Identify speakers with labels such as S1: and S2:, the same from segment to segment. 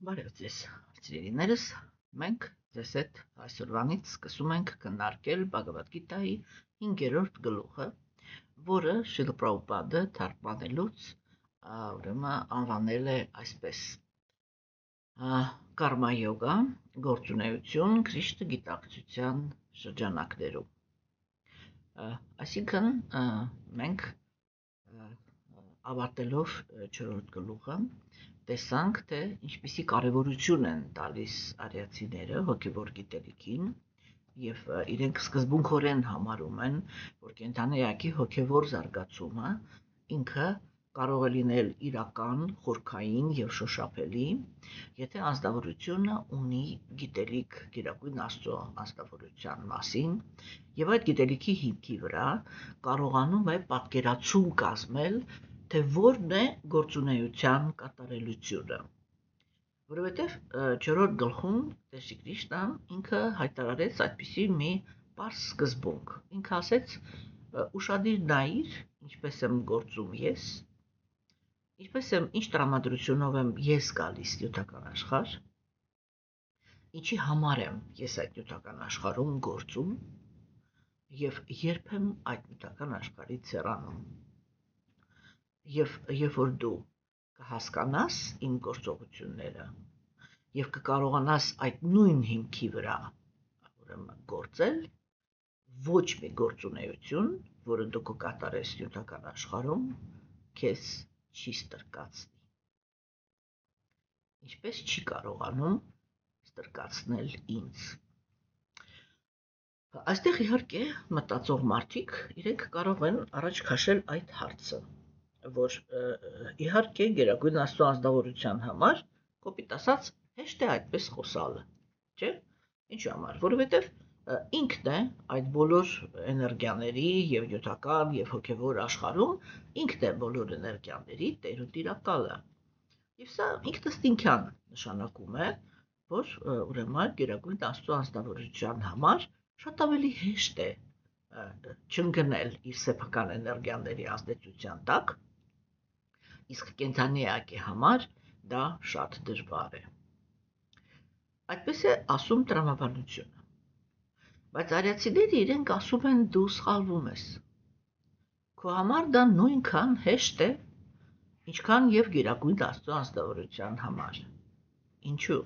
S1: Բարև ձեզ, սիրելիներս, մենք ձեզ հետ այսօրվանից սկսում ենք քննարկել Բհագավադ Գիտայի 5-րդ գլուխը, որը Շիլա Պրաբհուպադը թարգմանելուց անվանել է այսպես. Կարմա յոգա, գործունեություն Քրիշնա գիտակցության շրջանակներում։ Այսինքն մենք ավարտելով 4-րդ գլուխը տեսանք, թե ինչպիսի կարևորություն են տալիս արիացիները հոգևոր գիտելիքին եւ իրենք սկզբունքորեն համարում են, որ կենդանի էակի հոգևոր զարգացումը ինքը կարող է լինել իրական, խորքային եւ շոշափելի, եթե անձնավորությունը ունի գիտելիք գերագույն Աստծո անձնավորության մասին եւ այդ գիտելիքի հիմքի վրա կարողանում է պատկերացում կազմել, թե որն է գործունեության կատարելությունը, որովհետև 4-րդ գլխում Տեր Քրիշնան ինքը հայտարարեց այդպիսի մի պարզ սկզբունք։ Ինքը ասեց. «Ուշադիր նայիր, ինչպես եմ գործում ես, ինչ տրամադրությունով եմ ես գալիս նյութական աշխարհ, ինչի համար եմ ես այդ նյութական աշխարհում գործում եւ երբ եմ այդ նյութական աշխարհից հեռանում։ Եվ երբ որ դու կհասկանաս իմ գործողությունները եւ կկարողանաս այդ նույն հիմքի վրա գործել, ոչ մի գործունեություն, որը դու կկատարես նյութական աշխարհում, քեզ չի ստրկացնի։ Ինչպես չի կարողանում ստրկացնել ինձ։ Այստեղ իհարկե մտածող մարդիկ իրենք կարող են առաջ քաշել այդ հարցը, որ իհարկե գերագույն Աստծո անձնավորության համար կոպիտ ասած հեշտ է այդպես խոսալը, չէ՞։ Ինչու համար, որովհետև ինքն է այդ բոլոր էներգիաների եւ նյութական եւ հոգեվոր աշխարհում ինքն է բոլոր էներգիաների տեր ու տիրակալը։ Եվ սա ինքնըստինքյան նշանակում է, որ ուրեմն գերագույն Աստծո անձնավորության համար շատ ավելի հեշտ է չընկնել իր սեփական էներգիաների ազդեցության տակ, իսկ կենդանի էակի համար դա շատ դժվար է։ Այդպես է ասում տրամաբանությունը։ Բայց արիացիները իրենք ասում են դու սխալվում ես։ Քո համար դա նույնքան հեշտ է, ինչքան եւ գերագույն Աստծո անձնավորության համար։ Ինչու՞։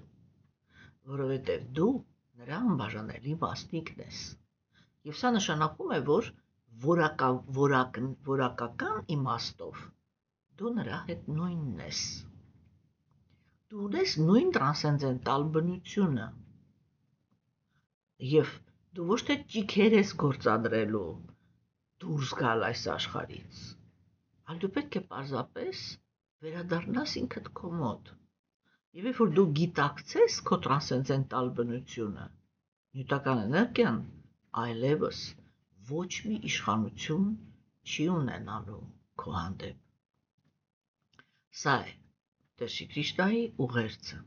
S1: Որովհետեւ դու նրա անբաժանելի մասնիկն ես։ Եվ սա նշանակում է, որ որակական իմաստով դու նրա հետ նույնն ես։ Դու ունես նույն տրանսցենդենտալ բնությունը։ Եվ դու ոչ թե ճիգեր ես գործադրելու դուրս գալ այս աշխարհից, այլ դու պետք է պարզապես վերադառնաս ինքդ քո մոտ։ Եվ երբ որ դու գիտակցես քո տրանսցենդենտալ բնությունը, նյութական էներգիան այլևս ոչ մի իշխանություն չի ունենալու քո հանդեպ։ Սա է Տեր Քրիշնայի ուղերձը։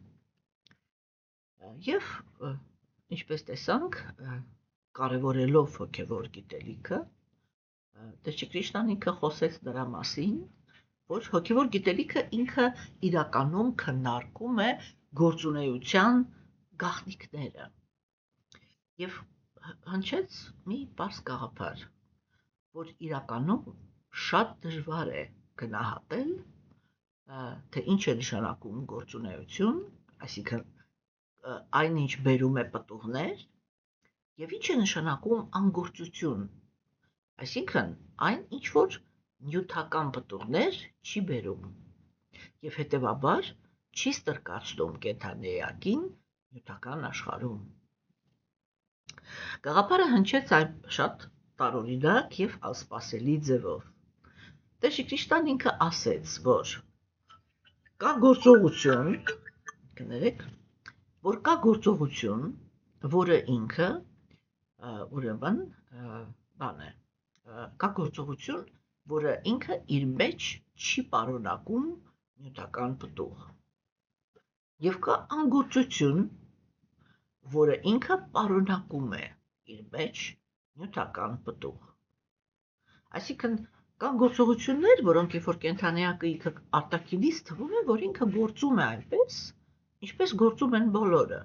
S1: Եվ ինչպես տեսանք, կարևորելով հոգևոր գիտելիքը, Տեր Քրիշնան ինքը խոսեց նրա մասին, որ հոգևոր գիտելիքը ինքը իրականում քննարկում է գործունեության գաղտնիքները։ Եվ հնչեց մի պարզ գաղափար, որ իրականում շատ դժվար է գնահատել, թե ինչ է նշանակում գործունեություն, այսինքն այն ինչ բերում է պտուղներ, եւ ինչ է նշանակում անգործություն, այսինքն այն ինչ որ նյութական պտուղներ չի բերում, եւ հետեւաբար չի ստրկացնում կենդանի էակին նյութական աշխարհում։ Գաղափարը հնչեց շատ տարօրինակ եւ անսպասելի ձևով։ Տեր Քրիշնան ինքը ասեց, որ կա գործողություն, կներեք, որ կա գործողություն, որը ինքը ուրեմն բան է, կա գործողություն, որը ինքը իր մեջ չի պարունակում նյութական պտուղ։ Եվ կա անգործություն, որը ինքը պարունակում է իր մեջ նյութական պտուղ։ Այսինքն կան գործողություններ, որոնք երբ որ կենդանիակը ինքը արտաքինից թվում է, որ ինքը գործում է այնպես, ինչպես գործում են բոլորը,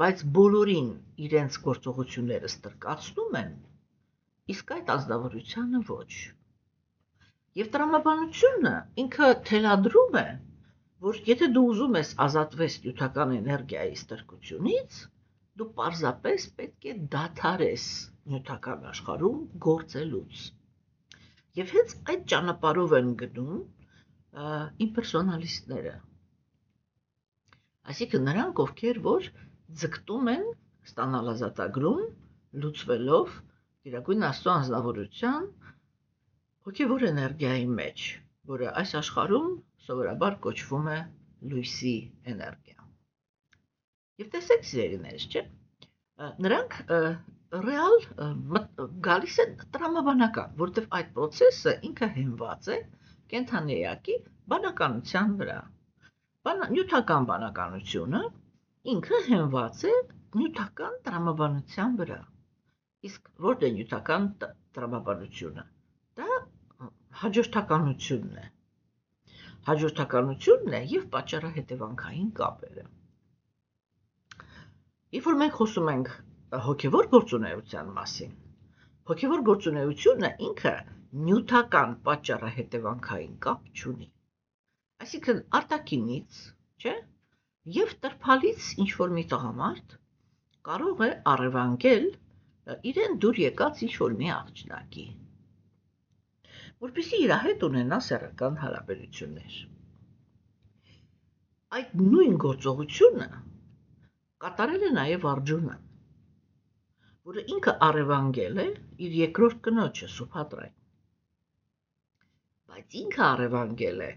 S1: բայց բոլորին իրենց գործողությունները ստրկացնում են, իսկ այդ ազնվորությանը ոչ։ Եվ տրամաբանությունը ինքը թելադրում է, որ եթե դու ուզում ես ազատվես նյութական էներգիայի ստրկությունից, դու պարզապես պետք է դադարես նյութական աշխարհում գործելուց։ Եվ հենց այդ ճանապարհով են գնում իմպերսոնալիստները։ Այսինքն նրանք, ովքեր որ ձգտում են ստանալ ազատագրում, լուծվելով Տիրագույն Աստծո անձնավորության հոգևոր էներգիայի մեջ, որը այս աշխարհում սովորաբար կոչվում է լույսի էներգիա։ Եվ տեսեք, սիրելիներս, չէ՞, նրանք ռեալ գալիս են տրամաբանական, որտեղ այդ process-ը ինքը հենված է կենդանի էակի բանականության վրա։ Նյութական բանականությունը ինքը հենված է նյութական տրամաբանության վրա։ Իսկ որտե նյութական տրամաբանությունը, դա հաջորդականությունն է։ Հաջորդականությունն է եւ պատճառահետևանքային կապերը։ Երբ որ մենք խոսում ենք հոգևոր գործունեության մասին, հոգևոր գործունեությունը ինքը նյութական պատճառահետևանքային կապ չունի։ Այսինքն արտաքինից, չէ՞, եւ տրփալից ինչ-որ մի տղամարդ կարող է առևանգել իրեն դուր եկած ինչ-որ մի աղջնակի, որպեսզի իր հետ ունենա սեռական հարաբերություններ։ Այդ նույն գործողությունը կատարել է նաև Արգջունան, որը ինքը առևանգել է իր երկրորդ կնոջը Սուփադրային։ Բայց ինքը առևանգել է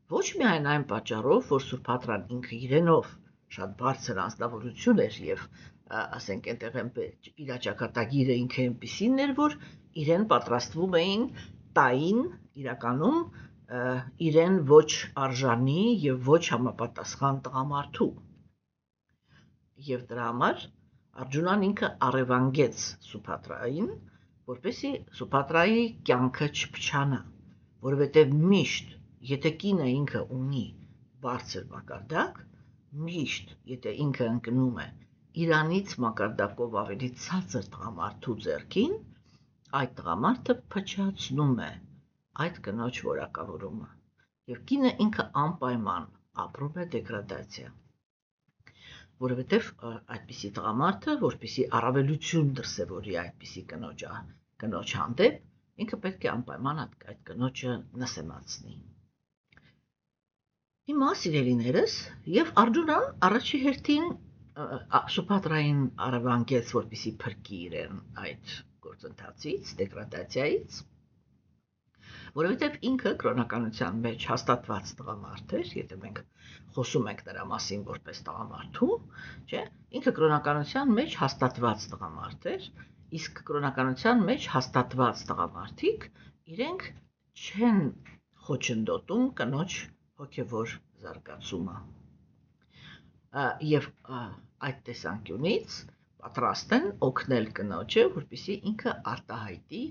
S1: ոչ միայն այն պատճառով, որ Սուփադրան ինքը իրենով շատ բարձր անձնավորություն էր եւ ասենք այնտեղ իր ճակատագիրը ինքը այնպեսին էր, որ իրեն պատրաստվում էին տային իրականում իրեն ոչ արժանի եւ ոչ համապատասխան տղամարդու։ Եվ դրա համար Արգջունան ինքը առևանգեց Սուփադրային, որպեսզի Սուփադրայի կյանքը չփչանա, որովհետև միշտ, եթե կինը ինքը ունի բարձր մակարդակ, միշտ, եթե ինքը ընկնում է իրանից մակարդակով ավելի ցածր տղամարդու ձեռքին, այդ տղամարդը փչացնում է այդ կնոջ որակավորումը, եւ կինը ինքը անպայման ապրում է դեգրադացիա, որովհետև այդպիսի տղամարդը, որպեսզի առավելություն դրսևորի այդպիսի կնոջ հանդեպ, ինքը պետք է անպայման այդ կնոջը նսեմացնի։ Հիմա սիրելիներս, եւ Արգջունան առաջի հերթին Սուփադրային առևանգեց, որպեսզի փրկի իրեն այդ գործընթացից, դեգրադացիայից, որովհետև ինքը կրոնականության մեջ հաստատված տղամարդ էր, եթե մենք խոսում ենք նրա մասին որպես տղամարդու, չէ՞, ինքը կրոնականության մեջ հաստատված տղամարդ էր, իսկ կրոնականության մեջ հաստատված տղամարդիկ իրենք չեն խոչընդոտում կնոջ հոգևոր զարգացումը։ Եվ այդ տեսանկյունից պատրաստ են օգնել կնոջը, որպեսզի ինքը արտահայտի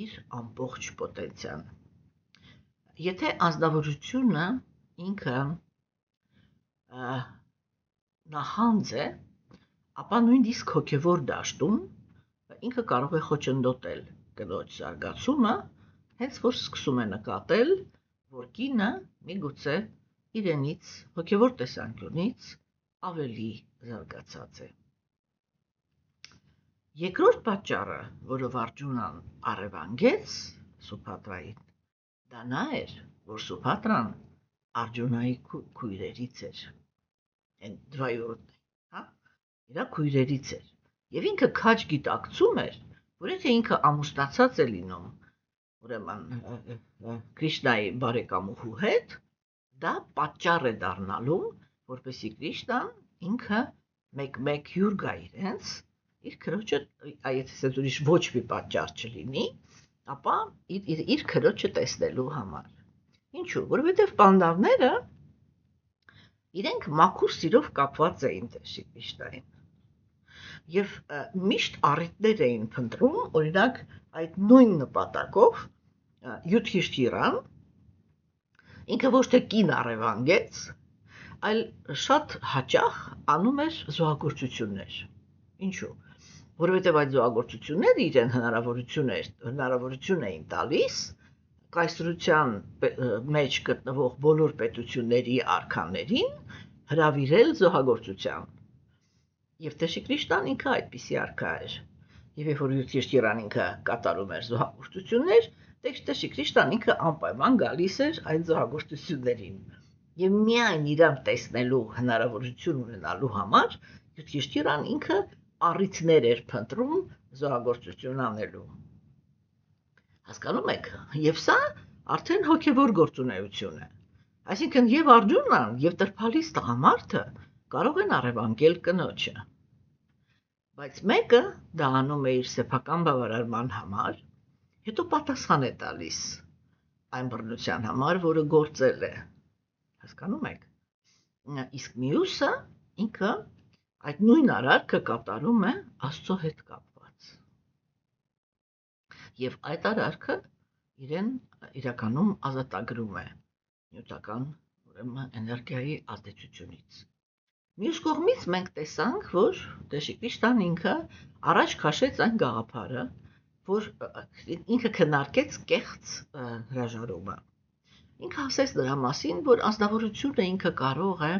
S1: իր ամբողջ պոտենցիալը։ Եթե ազնվորությունը ինքը նահանձ է, ապա նույնիսկ հոգևոր դաշտում ինքը կարող է խոչընդոտել կնոջ զարգացումը, հենց որ սկսում է նկատել, որ կինը միգուցե իրենից հոգևոր տեսանկյունից ավելի զարգացած է։ Երկրորդ պատճառը, որով Արգջունան առևանգեց Սուփադրային, դա նա էր, որ Սուփադրան Արգջունայի քույրերից էր, այն դվայորդ, հա, իրա քույրերից էր, եւ ինքը քաջ գիտակցում էր, որ եթե ինքը ամուսնացած է լինում, ուրեմն Կրիշնայի բարեկամուհու հետ, դա պատճառ է դառնալու, որպեսզի Կրիշնան ինքը մեկ հյուր գա իրենց, իր քրոջը, եթե ասած ուրիշ ոչ մի պատճառ չլինի, ապա իր քրոջը տեսնելու համար։ Ինչու՞, որովհետև պանդավները իրենք մաքուր սիրով կապված էին Տեր Կրիշնային։ Եվ միշտ առիթներ էին փնտրում, օրինակ այդ նույն նպատակով Յուդհիշթիրան ինքը ոչ թե կին առևանգեց, այլ շատ հաճախ անում էր զոհագործություններ։ Ինչու՞։ Որովհետև այդ զոհագործությունները իրեն հնարավորություն էին տալիս կայսրության մեջ գտնվող բոլոր պետությունների արքաներին հրավիրել զոհագործության։ Եվ Տեր-Քրիստոն ինքը այդպիսի արքա էր։ Եվ երբ որ Յուրքիշտիրան ինքը կատարում էր զոհագործություններ, Տեր-Քրիստոն ինքը անպայման գալիս էր այդ զոհագործություններին։ Եվ միայն իրան տեսնելու հնարավորություն ունենալու համար Յուրքիշտիրան ինքը առիթներ էր փնտրում զոհագործություն անելու։ Հասկանում եք, եւ սա արդեն հոգեվոր գործունեություն է։ Այսինքն եւ Արգյունան, եւ տրփալից տղամարդը կարող են առևանգել կնոջը։ Բայց մեկը դա անում է իր սեփական բավարարման համար, հետո պատասխան է տալիս այն բռնության համար, որը գործել է։ Հասկանում եք։ Իսկ մյուսը ինքը այդ նույն արարքը կատարում է Աստծո հետ կապված։ Եվ այդ արարքը իրեն իրականում ազատագրում է նյութական էներգիայի ազդեցությունից։ Մյուս կողմից մենք տեսանք, որ Տեր-Քրիստոն ինքը առաջ քաշեց այն գաղափարը, որ ինքը քննարկեց կեղծ հրաժարումը։ Ինքը ասեց դրա մասին, որ ազնվորությունը ինքը կարող է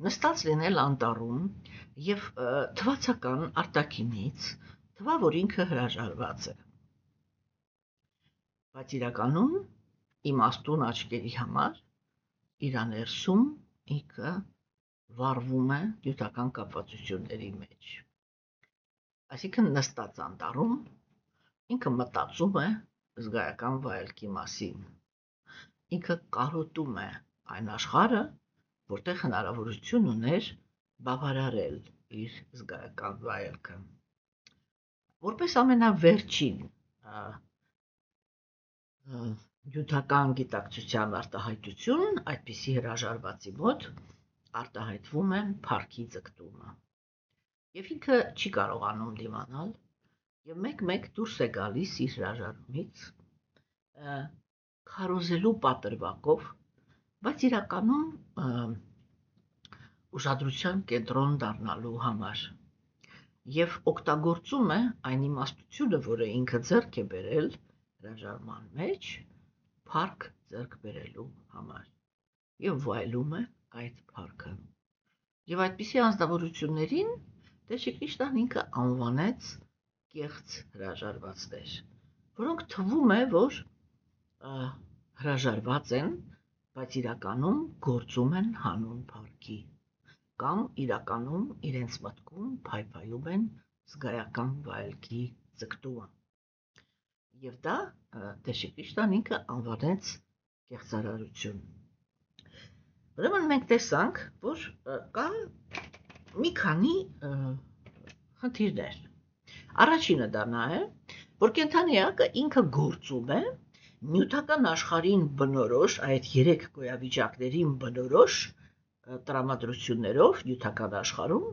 S1: նստած լինել անտառում եւ թվացական արտաքինից թվա, որ ինքը հրաժարված է։ Բայց իրականում իմաստուն աչքերի համար իր ներսում ինքը վառվում է նյութական կապվածությունների մեջ։ Այսինքն նստած անտառում ինքը մտածում է զգայական վայելքի մասին։ Ինքը կարոտում է այն աշխարհը, որտեղ հնարավորություն ուներ բավարարել իր զգայական վայելքը։ Որպես ամենավերջին նյութական գիտակցության արտահայտություն այդպիսի հրաժարվածի մոտ արտահայտվում է փառքի ձգտումը։ Եվ ինքը չի կարողանում դիմանալ եւ մեկ-մեկ դուրս է գալիս իր հրաժարումից քարոզելու պատրվակով, բայց իրականում ուշադրության կենտրոն դառնալու համար եւ օգտագործում է այն իմաստությունը, որը ինքը ձեռք է բերել հրաժարման մեջ, փառք ձեռք բերելու համար եւ վայելում է այդ փառքը։ Եվ այդպիսի անձնավորություններին Տեր-Քրիստոն ինքը անվանեց կեղծ հրաժարվածներ, որոնք թվում է, որ հրաժարված են, բայց իրականում գործում են հանուն փառքի, կամ իրականում իրենց մտքում փայփայում են զգայական վայելքի ձգտումը։ Եվ դա Տեր-Քրիստոն ինքը անվանեց կեղծարարություն։ Ուրեմն մենք տեսանք, որ կան մի քանի խնդիրներ։ Առաջինը դա նա է, որ կենդանիակը ինքը գործում է նյութական աշխարհին բնորոշ, այդ 3 գոյավիճակներին բնորոշ տրամադրություններով նյութական աշխարհում,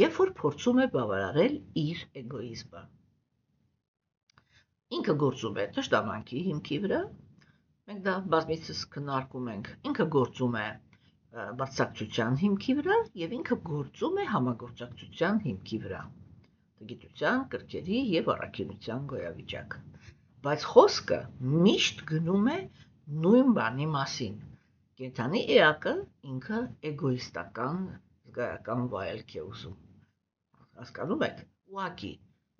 S1: երբ որ փորձում է բավարարել իր էգոիզմը։ Ինքը գործում է թշնամանքի հիմքի վրա, մենք դա բազմիցս քննարկում ենք, ինքը գործում է բարձրակցության հիմքի վրա եւ ինքը գործում է համագործակցության հիմքի վրա, գիտության, կրքերի եւ առաքինության գոյավիճակ։ Բայց խոսքը միշտ գնում է նույն բանի մասին։ Կենդանի էակը ինքը էգոիստական զգայական վայելք է ուզում։ Հասկանում եք, ուղղակի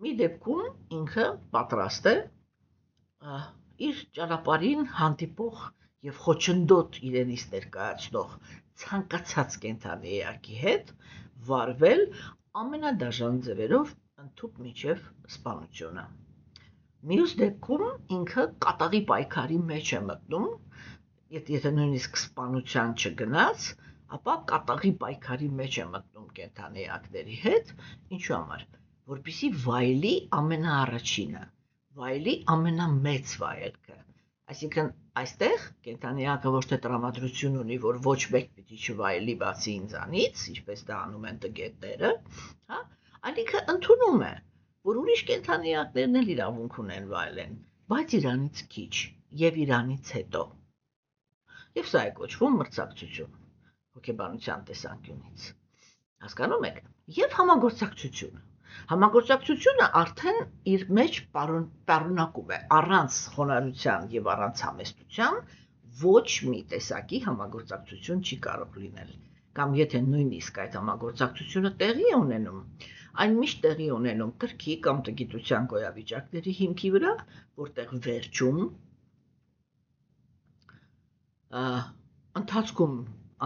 S1: մի դեպքում ինքը պատրաստ է իր ճանապարհին հանդիպող եւ խոչընդոտ իրենից ներկայացնող ցանկացած կենդանի էակի հետ վարվել ամենադաժան ձևերով ընդཐུպ միջև սպանությունը։ Մյուս դեպքում ինքը կատաղի պայքարի մեջ է մտնում, եթե նույնիսկ սպանության չգնաց, ապա կատաղի պայքարի մեջ է մտնում կենդանի էակների հետ, ինչու համար, որպեսզի վայելի ամենաառաջինը, վայելի ամենամեծ վայելքը։ Այսինքն այստեղ կենդանի էակը ոչ թե տրամադրություն ունի, որ ոչ մեկ պիտի չվայելի բացի ինձանից, ինչպես դա անում են տգետները, հա, այլ ինքը ընդունում է, որ ուրիշ կենդանի էակներն էլ իրավունք ունեն վայելեն, բայց իրանից քիչ եւ իրանից հետո։ Եվ սա է կոչվում մրցակցություն։ հոգեբանության տեսանկյունից։ Հասկանում եք։ Եվ Համագործակցությունը արդեն իր մեջ պարունակում է առանց խոնարհության եւ առանց համեստության ոչ մի տեսակի համագործակցություն չի կարող լինել։ Կամ եթե նույնիսկ այդ համագործակցությունը տեղի է ունենում, այն միշտ տեղի ունենում կրքի կամ տգիտության գոյավիճակների հիմքի վրա, որտեղ վերջում ընթացքում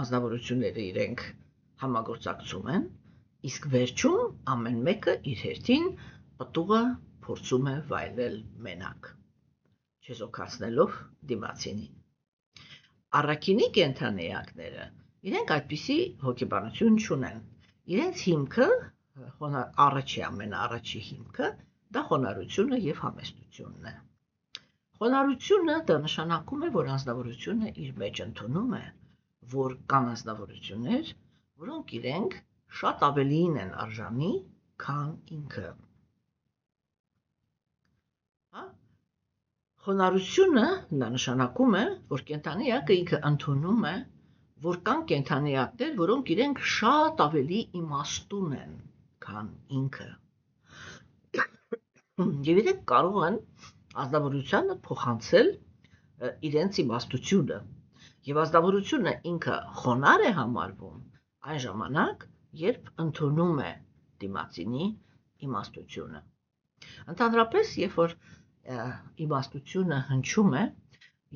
S1: անձնավորությունները իրենք համագործակցում են, իսկ վերջում ամեն մեկը իր հերթին պտուղը փորձում է վայելել մենակ, չեզոքացնելով դիմացինին։ Առաքինի կենդանիակները իրենք այդպիսի հոգեբանություն չունեն։ Իրենց հիմքը, ամենաառաջի հիմքը, դա խոնարհությունը եւ համեստությունն է։ Խոնարհությունը դա նշանակում է, որ անձնավորությունը իր մեջ ընդունում է, որ կան անձնավորություններ, որոնք իրենք շատ ավելին են արժանի, քան ինքը։ Խոնարհությունը դա նշանակում է, որ կենդանիակը ինքը ընդունում է, որ կան կենդանիակներ, որոնք իրենք շատ ավելի իմաստուն են, քան ինքը։ Եվ իրենք կարող են անձնավորությանը փոխանցել իրենց իմաստությունը, եւ անձնավորությունը ինքը խոնարհ է համարվում այն ժամանակ, երբ ընդունում է դիմացինի իմաստությունը։ Ընդհանրապես, երբ որ իմաստությունը հնչում է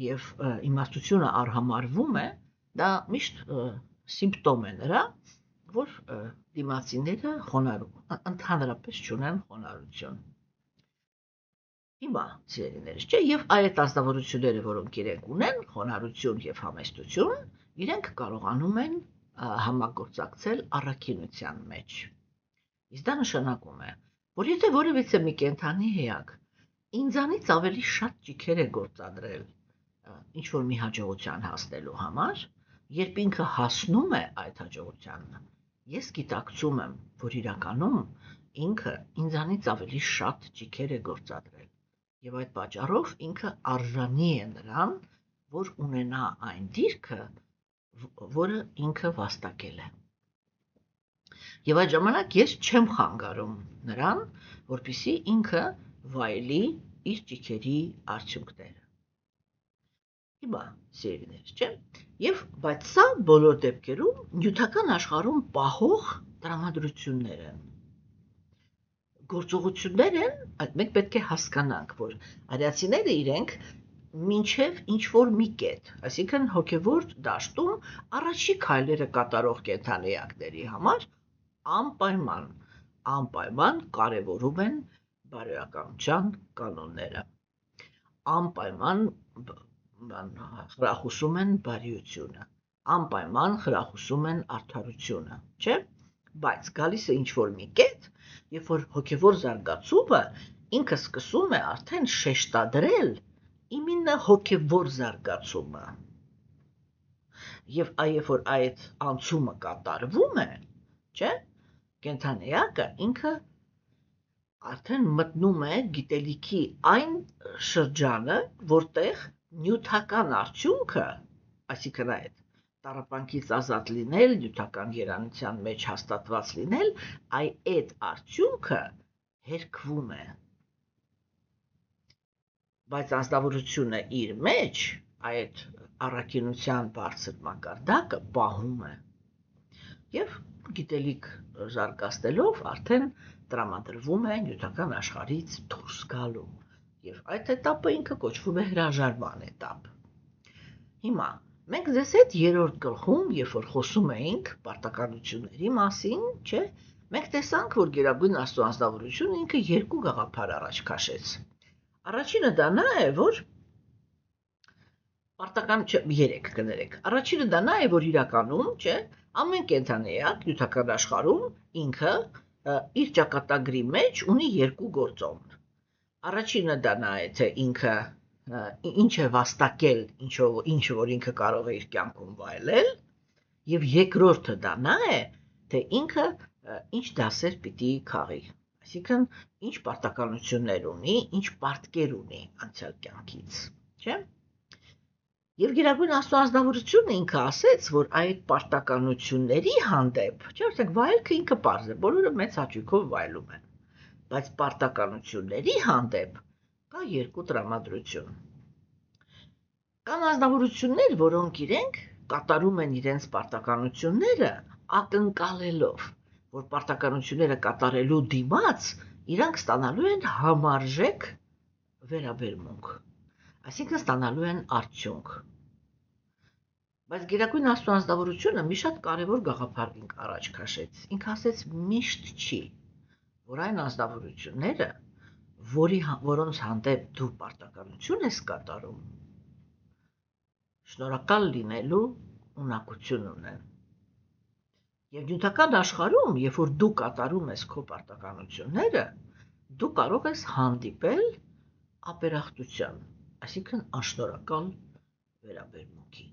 S1: եւ իմաստությունը արհամարվում է, դա միշտ սիմպտոմ է նրա, որ դիմացիները ընդհանրապես չունեն խոնարհություն։ Հիմա, սիրելիներս, չէ, եւ այդ անձնավորությունները, որոնք իրենք ունեն խոնարհություն եւ համեստություն, իրենք կարողանում են համագործակցել առաքինության մեջ։ Իսկ դա նշանակում է, որ եթե որևիցե մի կենդանի էակ ինձանից ավելի շատ ճիգեր է գործադրել ինչ-որ մի հաջողության հասնելու համար, երբ ինքը հասնում է այդ հաջողությանը, ես գիտակցում եմ, որ իրականում ինքը ինձանից ավելի շատ ճիգեր է գործադրել, եւ այդ պատճառով ինքը արժանի է նրան, որ ունենա այն դիրքը, որը ինքը վաստակել է։ Եվ այդ ժամանակ ես չեմ խանգարում նրան, որպեսզի ինքը վայելի իր ճիգերի արդյունքները։ Հիմա, սիրելիներ, չէ՞, բայց սա բոլոր դեպքերում նյութական աշխարհում պահող տրամադրություններ են։ Գործողություններ են, մենք պետք է հասկանանք, որ արիացիները իրենք մինչև ինչ-որ մի կետ, այսինքն հոգևոր դաշտում առաջի քայլերը կատարող կենդանիակների համար անպայման կարևորում են բարոյականության կանոնները, անպայման խրախուսում են բարիությունը, անպայման խրախուսում են արդարությունը, չէ՞, բայց գալիս է ինչ-որ մի կետ, երբ որ հոգևոր զարգացումը ինքը սկսում է արդեն շեշտադրել իմինը հոգևոր զարգացումը։ Եվ երբ որ այդ անցումը կատարվում է, չէ՞, կենդանիակը ինքը արդեն մտնում է գիտելիքի այն շրջանը, որտեղ նյութական արդյունքը, այսինքն այդ տառապանքից ազատ լինել, նյութական երանության մեջ հաստատված լինել, այդ արդյունքը հերկվում է։ Բայց անձնավորությունը իր մեջ այդ առաքինության բարձր մակարդակը պահում է։ Եվ գիտելիք զարգացնելով արդեն տրամադրվում է նյութական աշխարհից դուրս գալու։ Եվ այդ этаպը ինքը կոչվում է հրաժարման этаպ։ Հիմա մենք ձեզ հետ երրորդ գլխում, երբ որ խոսում էինք պարտականությունների մասին, չէ, մենք տեսանք, որ Գերագույն Աստծո անձնավորությունը ինքը երկու գաղափար առաջ քաշեց։ Առաջինը դա նա է, որ պարտական երեք կներեք։ Առաջինը դա նա է, որ իրականում, չէ, ամեն կենդանիակ նյութական աշխարհում ինքը իր ճակատագրի մեջ ունի երկու գործոն։ Առաջինը դա նա է, թե ինքը ինչ է վաստակել, ինչ որ ինքը կարող է իր կյանքում վայելել, եւ երկրորդը դա նա է, թե ինքը ինչ դասեր պիտի քաղի։ Այսինքն, ինչ պարտականություններ ունի, ինչ պարտքեր ունի անցյալ կյանքից, չէ՞։ Եվ Գերագույն Աստծո անձնավորությունը ինքը ասեց, որ այդ պարտականությունների հանդեպ, չէ՞ ասենք վայելքը ինքը պարզ է, բոլորը մեծ հաճույքով վայելում են, բայց պարտականությունների հանդեպ կա երկու տրամադրություն։ Կան անձնավորություններ, որոնք իրենք կատարում են իրենց պարտականությունները ակնկալելով, որ պարտականությունները կատարելու դիմաց իրանք ստանալու են համարժեք վերաբերմունք, այսինքն ստանալու են արդյունք։ Բայց Գերագույն Աստծո անձնավորությունը մի շատ կարևոր գաղափար առաջ քաշեց։ Ինքը ասեց միշտ չի, որ այն անձնավորությունները, որոնց հանդեպ դու պարտականություն ես կատարում, շնորհակալ լինելու ունակություն ունեն։ Եվ նյութական աշխարհում, երբ որ դու կատարում ես քո պարտականությունները, դու կարող ես հանդիպել ապերախտության, այսինքն անշնորհակալ վերաբերմունքի։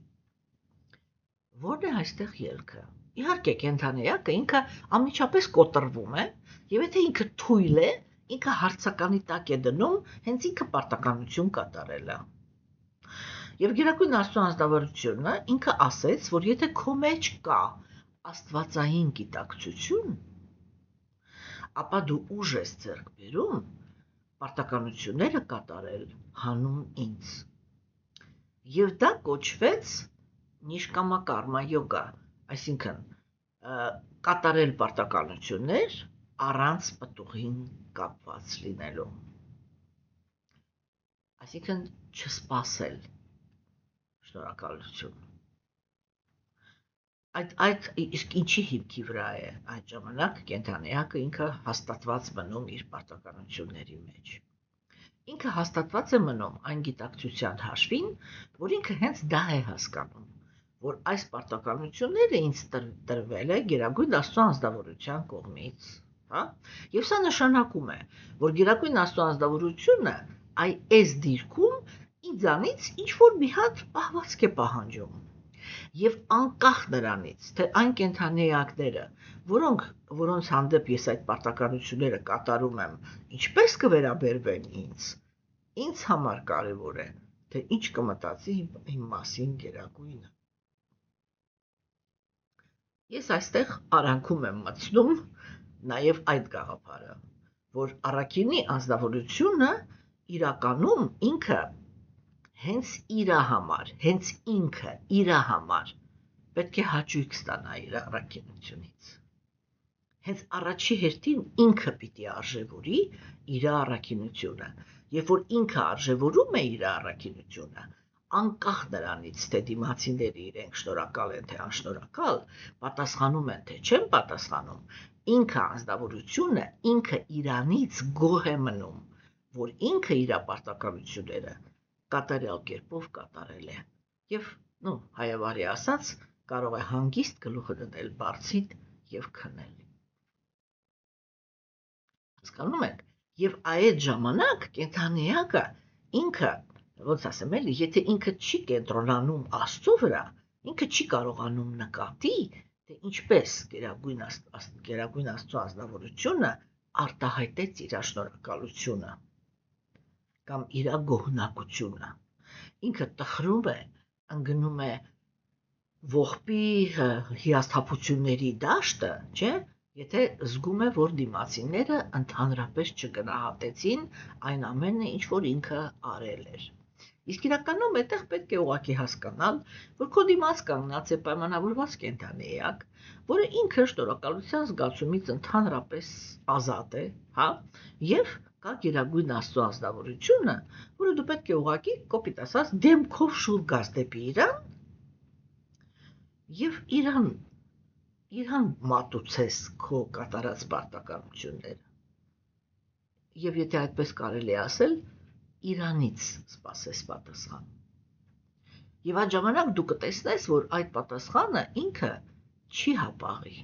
S1: Որն է այստեղ ելքը։ Իհարկե կենդանեակը ինքը անմիջապես կոտրվում է, եւ եթե ինքը թույլ է, ինքը հարցականի տակ է դնում հենց ինքը պարտականություն կատարելը։ Եվ Գերագույն Աստծո անձնավորությունը ինքը ասեց, որ եթե քո մեջ կա աստվածային գիտակցություն, ապա դու ուժ ես ձեռք բերում պարտականությունները կատարել հանուն ինձ։ Եվ դա կոչվեց նիշկամա կարմա յոգա, այսինքն կատարել պարտականություններ առանց պտուղին կապված լինելու, այսինքն չսպասել, շնորհակալություն։ Այդ իսկ ինչի հիմքի վրա է այդ ժամանակ կենդանեակը ինքը հաստատված մնում իր պարտականությունների մեջ։ Ինքը հաստատված է մնում այն գիտակցության հաշվին, որ ինքը հենց դա է հասկանում, որ այս պարտականությունները ինձ տրվել է Գերագույն Աստծո անձնավորության կողմից, հա? Եվ սա նշանակում է, որ Գերագույն Աստծո անձնավորությունը այս դիրքում ինձանից ինչ-որ մի հատ պահվածք է պահանջում։ Եվ անկախ նրանից, թե այն կենդանեակները, որոնց հանդեպ ես այդ պարտականությունները կատարում եմ, ինչպես կվերաբերվեն ինձ համար կարևոր է, թե ինչ կմտածի իմ մասին Գերագույնը։ Ես այստեղ արանքում եմ մտցնում նաև այդ գաղափարը, որ առաքինի անձնավորությունը իրականում ինքը հենց իրա համար, հենց ինքը իրա համար պետք է հաճույք ստանա իր առաքինությունից։ Հենց առաջի հերթին ինքը պիտի արժևորի իր առաքինությունը, երբ որ ինքը արժևորում է իր առաքինությունը, անկախ նրանից, թե դիմացիները իրենք շնորհակալ են, թե անշնորհակալ, պատասխանում են, թե չեն պատասխանում, ինքը անձնավորությունը, ինքը իրանից գոհ է մնում, որ ինքը իր պարտականությունները կատարյալ կերպով կատարել է։ Եվ, հայավարի ասած, կարող է հանգիստ գլուխը դնել բարձիտ եւ քնել։ Հասկանում եք, եւ այդ ժամանակ կենդանեակը ինքը, ոնց ասեմ էլի, եթե ինքը չի կենտրոնանում Աստծո վրա, ինքը չի կարողանում նկատի, թե ինչպես Գերագույն Աստծո անձնավորությունը արտահայտեց իր շնորհակալությունը կամ իր գոհունակությունը։ Ինքը տխրում է, ընկնում է ողբի հիասթափությունների դաշտը, չէ՞, եթե զգում է, որ դիմացիները ընդհանրապես չգնահատեցին այն ամենը, ինչ որ ինքը արել էր։ Իսկ իրականում այդտեղ պետք է ուղղակի հասկանալ, որ քո դիմաց կանգնած է պայմանավորված կենդանեակ, որը ինքը շնորհակալության զգացումից ընդհանրապես ազատ է, հա, եւ կա Գերագույն Աստծո անձնավորությունը, որը դու պետք է ուղղակի կոպիտ ասած դեմքով շուռ գաս դեպի իրան եւ իրան մատուցես քո կատարած պարտականությունները։ Եվ եթե այդպես կարելի է ասել, իրանից սպասես պատասխան։ Եվ այդ ժամանակ դու կտեսնես, որ այդ պատասխանը ինքը չի հապաղի։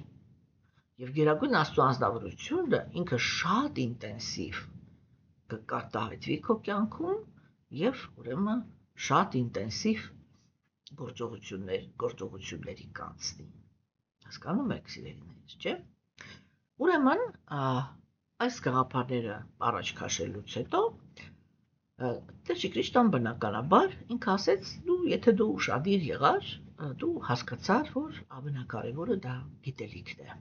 S1: Եվ Գերագույն Աստծո անձնավորությունը ինքը շատ ինտենսիվ կարտահայտվի քո կյանքում եւ ուրեմն շատ ինտենսիվ գործողությունների կանցնի։ Հասկանում եք, սիրելիներ, չէ՞։ Ուրեմն այս գաղափարները առաջ քաշելուց հետո Տեր Քրիստոն բնականաբար ինքը ասեց, դու եթե դու ուշադիր եղար, դու հասկացար, որ ամենակարևորը դա գիտելիքն է։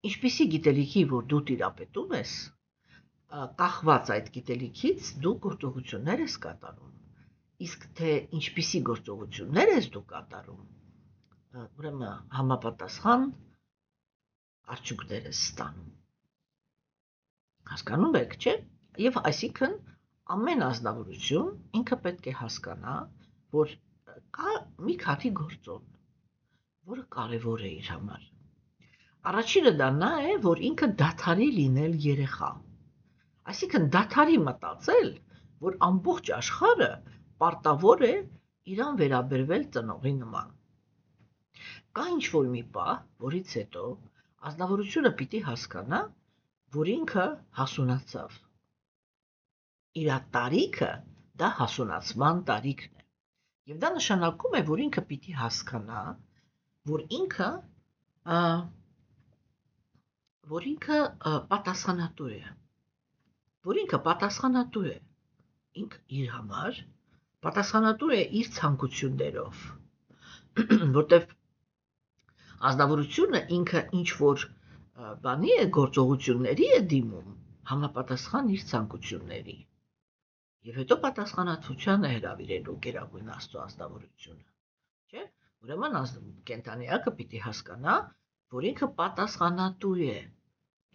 S1: Ինչպիսի գիտելիքի, որ դու տիրապետում ես, կախված այդ գիտելիքից դու գործողություններ ես կատարում։ Իսկ թե ինչպիսի գործողություններ ես դու կատարում, ուրեմն համապատասխան արդյունքներ ես ստանում։ Հասկանում եք, չէ՞։ Եվ այսինքն ամեն ազնվորություն ինքը պետք է հասկանա, որ կա մի քանի գործոն, որը կարևոր է իր համար։ Առաջինը դա նա է, որ ինքը դադարի լինել երեխա։ Այսինքն դադարի մտածել, որ ամբողջ աշխարհը պարտավոր է իրան վերաբերվել ծնողի նման։ Կա ինչ-որ մի պահ, որից հետո ազնվորությունը պիտի հասկանա, որ ինքը հասունացավ։ Իր տարիքը դա հասունացման տարիքն է։ Եվ դա նշանակում է, որ ինքը պիտի հասկանա, որ ինքը պատասխանատու է։ Որ ինքը պատասխանատու է ինքը իր համար, պատասխանատու է իր ցանկություններով, որտեվ ազնվորությունը ինքը ինչ որ բանի է գործողությունների է դիմում համապատասխան իր ցանկությունների։ Եվ հետո պատասխանատվության է հրավիրելու Գերագույն Աստծո ազնվորությունը, չէ՞։ Ուրեմն կենդանիակը պիտի հասկանա, որ ինքը պատասխանատու է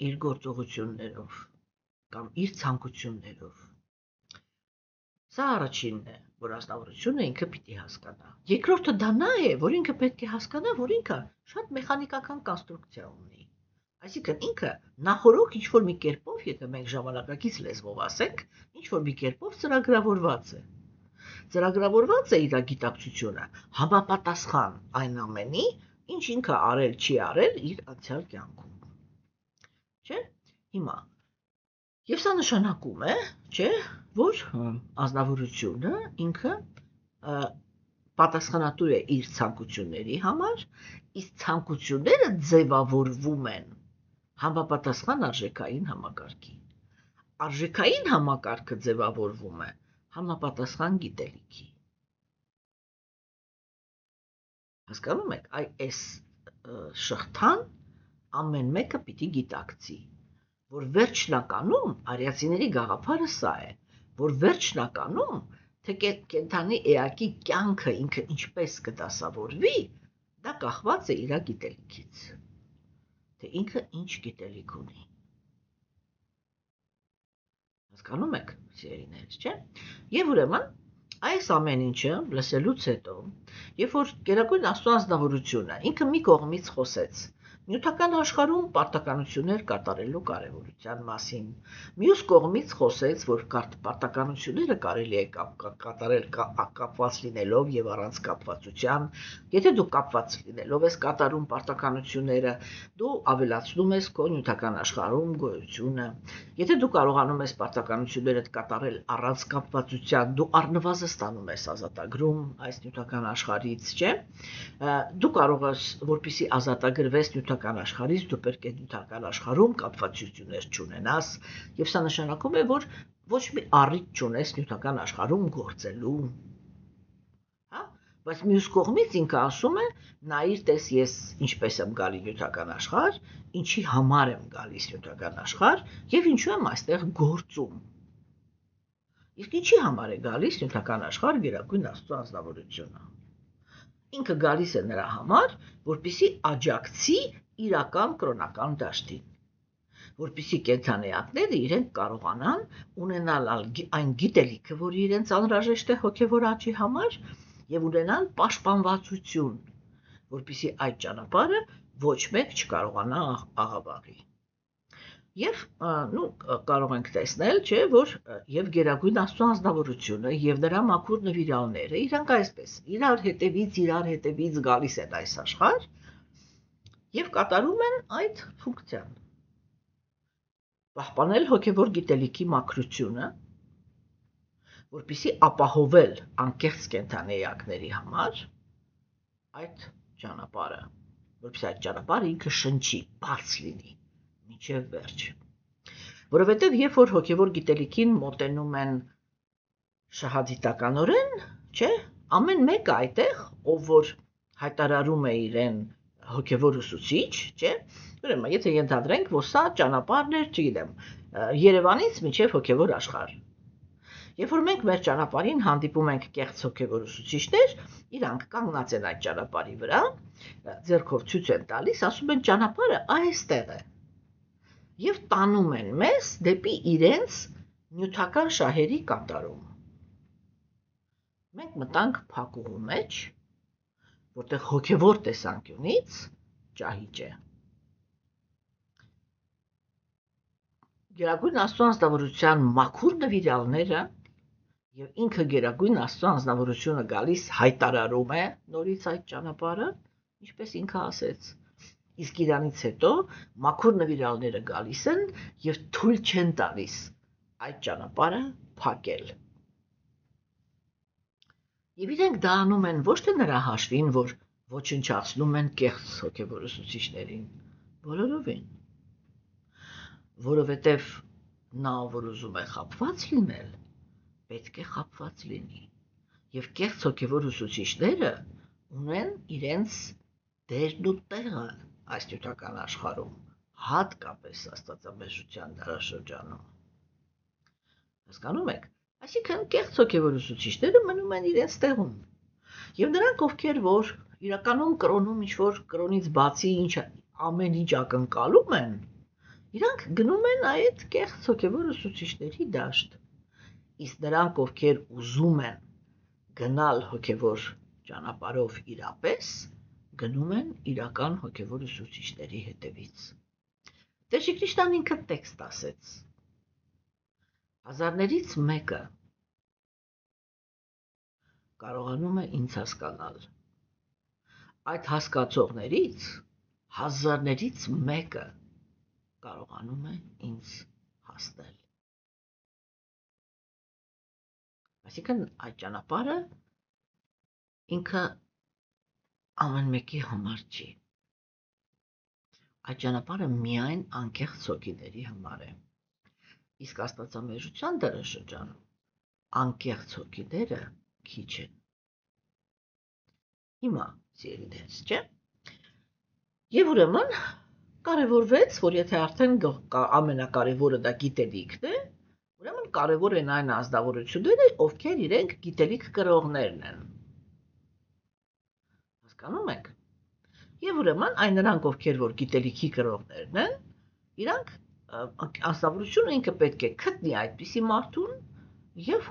S1: իր գործողություններով կամ իր ցանկություններով։ Սա առաջինն է, որ ազնվորությունը ինքը պիտի հասկանա։ Երկրորդը դա նա է, որ ինքը պետք է հասկանա, որ ինքը շատ մեխանիկական կոնստրուկցիա ունի։ Այսինքն ինքը նախորոք ինչ-որ մի կերպով, եթե մենք ժամանակակից լեզվով ասենք, ինչ-որ մի կերպով ծրագրավորված է։ Ծրագրավորված է իր գիտակցությունը համապատասխան այն ամենի, ինչ ինքը արել չի արել իր անցյալ կյանքում։ Չէ՞։ Հիմա եւ սա նշանակում է, չէ, որ ազնվորությունը ինքը պատասխանատու է իր ցանկությունների համար, իսկ ցանկությունները ձևավորվում են համապատասխան արժեքային համակարգի։ Արժեքային համակարգը ձևավորվում է համապատասխան գիտելիքի։ Հասկանում եք, այս շղթան ամեն մեկը պիտի գիտակցի, որ վերջնականում արիացիների գաղափարը սա է, որ վերջնականում թե կենդանի էակի կյանքը ինքը ինչպես կդասավորվի, դա կախված է իր գիտելիքից, թե ինքը ինչ գիտելիք ունի։ Հասկանում եք, սիրելիներ, չէ՞։ Եվ ուրեմն այս ամեն ինչը լսելուց հետո, երբ որ Գերագույն Աստծո ազնվորությունը ինքը մի կողմից խոսեց նյութական աշխարհում պարտականություններ կատարելու կարևորության մասին, մյուս կողմից խոսեց, որ պարտականությունները կարելի է կատարել կապված լինելով եւ առանց կապվածության, եթե դու կապված լինելով ես կատարում պարտականությունները, դու ավելացնում ես քո նյութական աշխարհում գոյությունը, եթե դու կարողանում ես պարտականություններդ կատարել առանց կապվածության, դու առնվազն ստանում ես ազատագրում այս նյութական աշխարհից, չէ՞։ Դու կարող ես, որպեսզի ազատագրվես նյութական աշխարհից, դու պետք է նյութական աշխարհում կապվածություններ չունենաս, եւ սա նշանակում է, որ ոչ մի առիթ չունես նյութական աշխարհում գործելու։ Հա, բայց մյուս կողմից ինքը ասում է, նայիր, տես ես ինչպես եմ գալի նյութական աշխարհ, ինչի համար եմ գալիս նյութական աշխարհ եւ ինչու եմ այստեղ գործում։ Իսկ ինչի համար է գալիս նյութական աշխարհ Գերագույն Աստծո ազնվորությունը։ Ինքը գալիս է նրա համար, որպեսզի աջակցի իրական կրոնական դաշտին, որպեսզի կենդանիակները իրենք կարողանան ունենալ այն գիտելիքը, որը իրենց անհրաժեշտ է հոգևոր աճի համար, եւ ունենան պաշտպանվածություն, որպեսզի այդ ճանապարհը ոչ մեկ չկարողանա աղավաղի։ Եվ կարող ենք տեսնել, չէ, որ եւ Գերագույն Աստծո ազնվորությունը եւ նրա մաքուր նվիրալները իրանք այսպես իրար հետևից գալիս են այս աշխարհ եւ կատարում են այդ ֆունկցիան։ Պահպանել հոգևոր գիտելիքի մաքրությունը, որպեսզի ապահովել անկեղծ կենդանիակների համար այդ ճանապարհը, որպեսզի այդ ճանապարհը ինքը շնչի, բաց լինի մինչև վերջ։ Որովհետև երբ որ հոգևոր գիտելիքին մոտենում են շահադիտականորեն, չէ, ամեն մեկը այդտեղ, ով որ հայտարարում է իրեն հոգևոր ուսուցիչ, չէ, ուրեմն եթե ենթադրենք, որ սա ճանապարհն էր, չգիտեմ, Երևանից մինչև հոգևոր աշխարհ։ Երբ որ մենք մեր ճանապարհին հանդիպում ենք կեղծ հոգևոր ուսուցիչներ, իրանք կանգնած են այդ ճանապարհի վրա, ձեռքով ցույց են տալիս, ասում են ճանապարհը այստեղ է։ Եվ տանում են մեզ դեպի իրենց նյութական շահերի կատարում։ Մենք մտանք փակուղու մեջ, որտեղ հոգևոր տեսանկյունից ճահիճ է։ Գերագույն Աստծո անձնավորության մաքուր նվիրյալները եւ ինքը Գերագույն Աստծո անձնավորությունը գալիս հայտարարում է նորից այդ ճանապարհը, ինչպես ինքը ասեց։ Իսկ իրանից հետո մաքուր նվիրյալները գալիս են եւ թույլ չեն տալիս այդ ճանապարհը փակել։ Եվ իրենք դա անում են ոչ թե նրա հաշվին, որ ոչնչացնում են կեղծ հոգևոր ուսուցիչներին, բոլորովին, որովհետև նա, որ ուզում է խաբված լինել, պետք է խաբված լինի։ Եվ կեղծ հոգևոր ուսուցիչները ունեն իրենց դերն ու տեղը այս նյութական աշխարհում, հատկապես աստվածաբեժության դարաշրջանում։ Հասկանում եք։ Այսինքն կեղծ հոգևոր ուսուցիչները մնում են իրենց տեղում։ Եվ նրանք, ովքեր որ իրականում կրոնում ինչ-որ կրոնից բացի ամեն ինչ ակնկալում են, իրանք գնում են այդ կեղծ հոգևոր ուսուցիչների դաշտ։ Իսկ նրանք, ովքեր ուզում են գնալ հոգևոր ճանապարհով իրապես, գնում են իրական հոգևոր ուսուցիչների հետևից։ Տեր Քրիստոսն ինքը տեքստ ասեց։ Հազարներից մեկը կարողանում է ինձ հասկանալ։ Այդ հասկացողներից հազարներից մեկը կարողանում է ինձ հասնել։ Այսինքն այդ ճանապարհը ինքը ամեն մեկի համար չի։ Այդ ճանապարհը միայն անկեղծ հոգիների համար է։ Իսկ աստվածամեժության դարաշրջանում անկեղծ հոգիները քիչ են։ Հիմա, սիրելիներս, չէ՞։ Եվ ուրեմն կարևորվեց, որ եթե արդեն ամենակարևորը դա գիտելիքն է, ուրեմն կարևոր են այն ազնվորությունները, ովքեր իրենք գիտելիք կրողներն են։ Հասկանում եք։ Եվ ուրեմն այն նրանք, ովքեր որ գիտելիքի կրողներն են, իրանք անձնավորությունը ինքը պետք է գտնի այդպիսի մարդուն եւ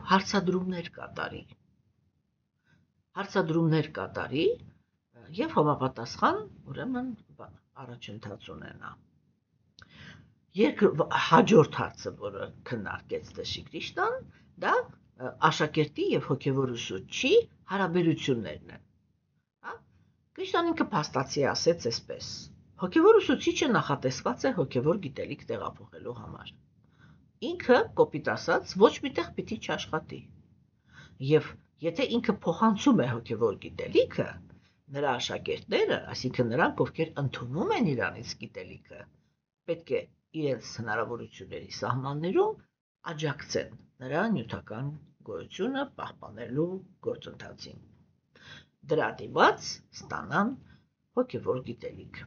S1: հարցադրումներ կատարի եւ համապատասխան ուրեմն առաջընթաց ունենա։ Հաջորդ հարցը, որը քննարկեց Տեր Քրիստոսն, դա աշակերտի եւ հոգեվոր ուսուցչի հարաբերություններն են։ Քրիստոսն ինքը փաստացի ասեց այսպես. հոգևոր ուսուցիչը նախատեսված է հոգևոր գիտելիք տեղափոխելու համար։ Ինքը, կոպիտ ասած, ոչ միտեղ պիտի չաշխատի։ Եվ եթե ինքը փոխանցում է հոգևոր գիտելիքը, նրա աշակերտները, այսինքն նրանք, ովքեր ընդունում են իրանից գիտելիքը, պետք է իրենց հնարավորությունների սահմաններում աջակցեն նրա նյութական գոյությունը պահպանելու գործընթացին։ Դրա դիմաց ստանան հոգևոր գիտելիք։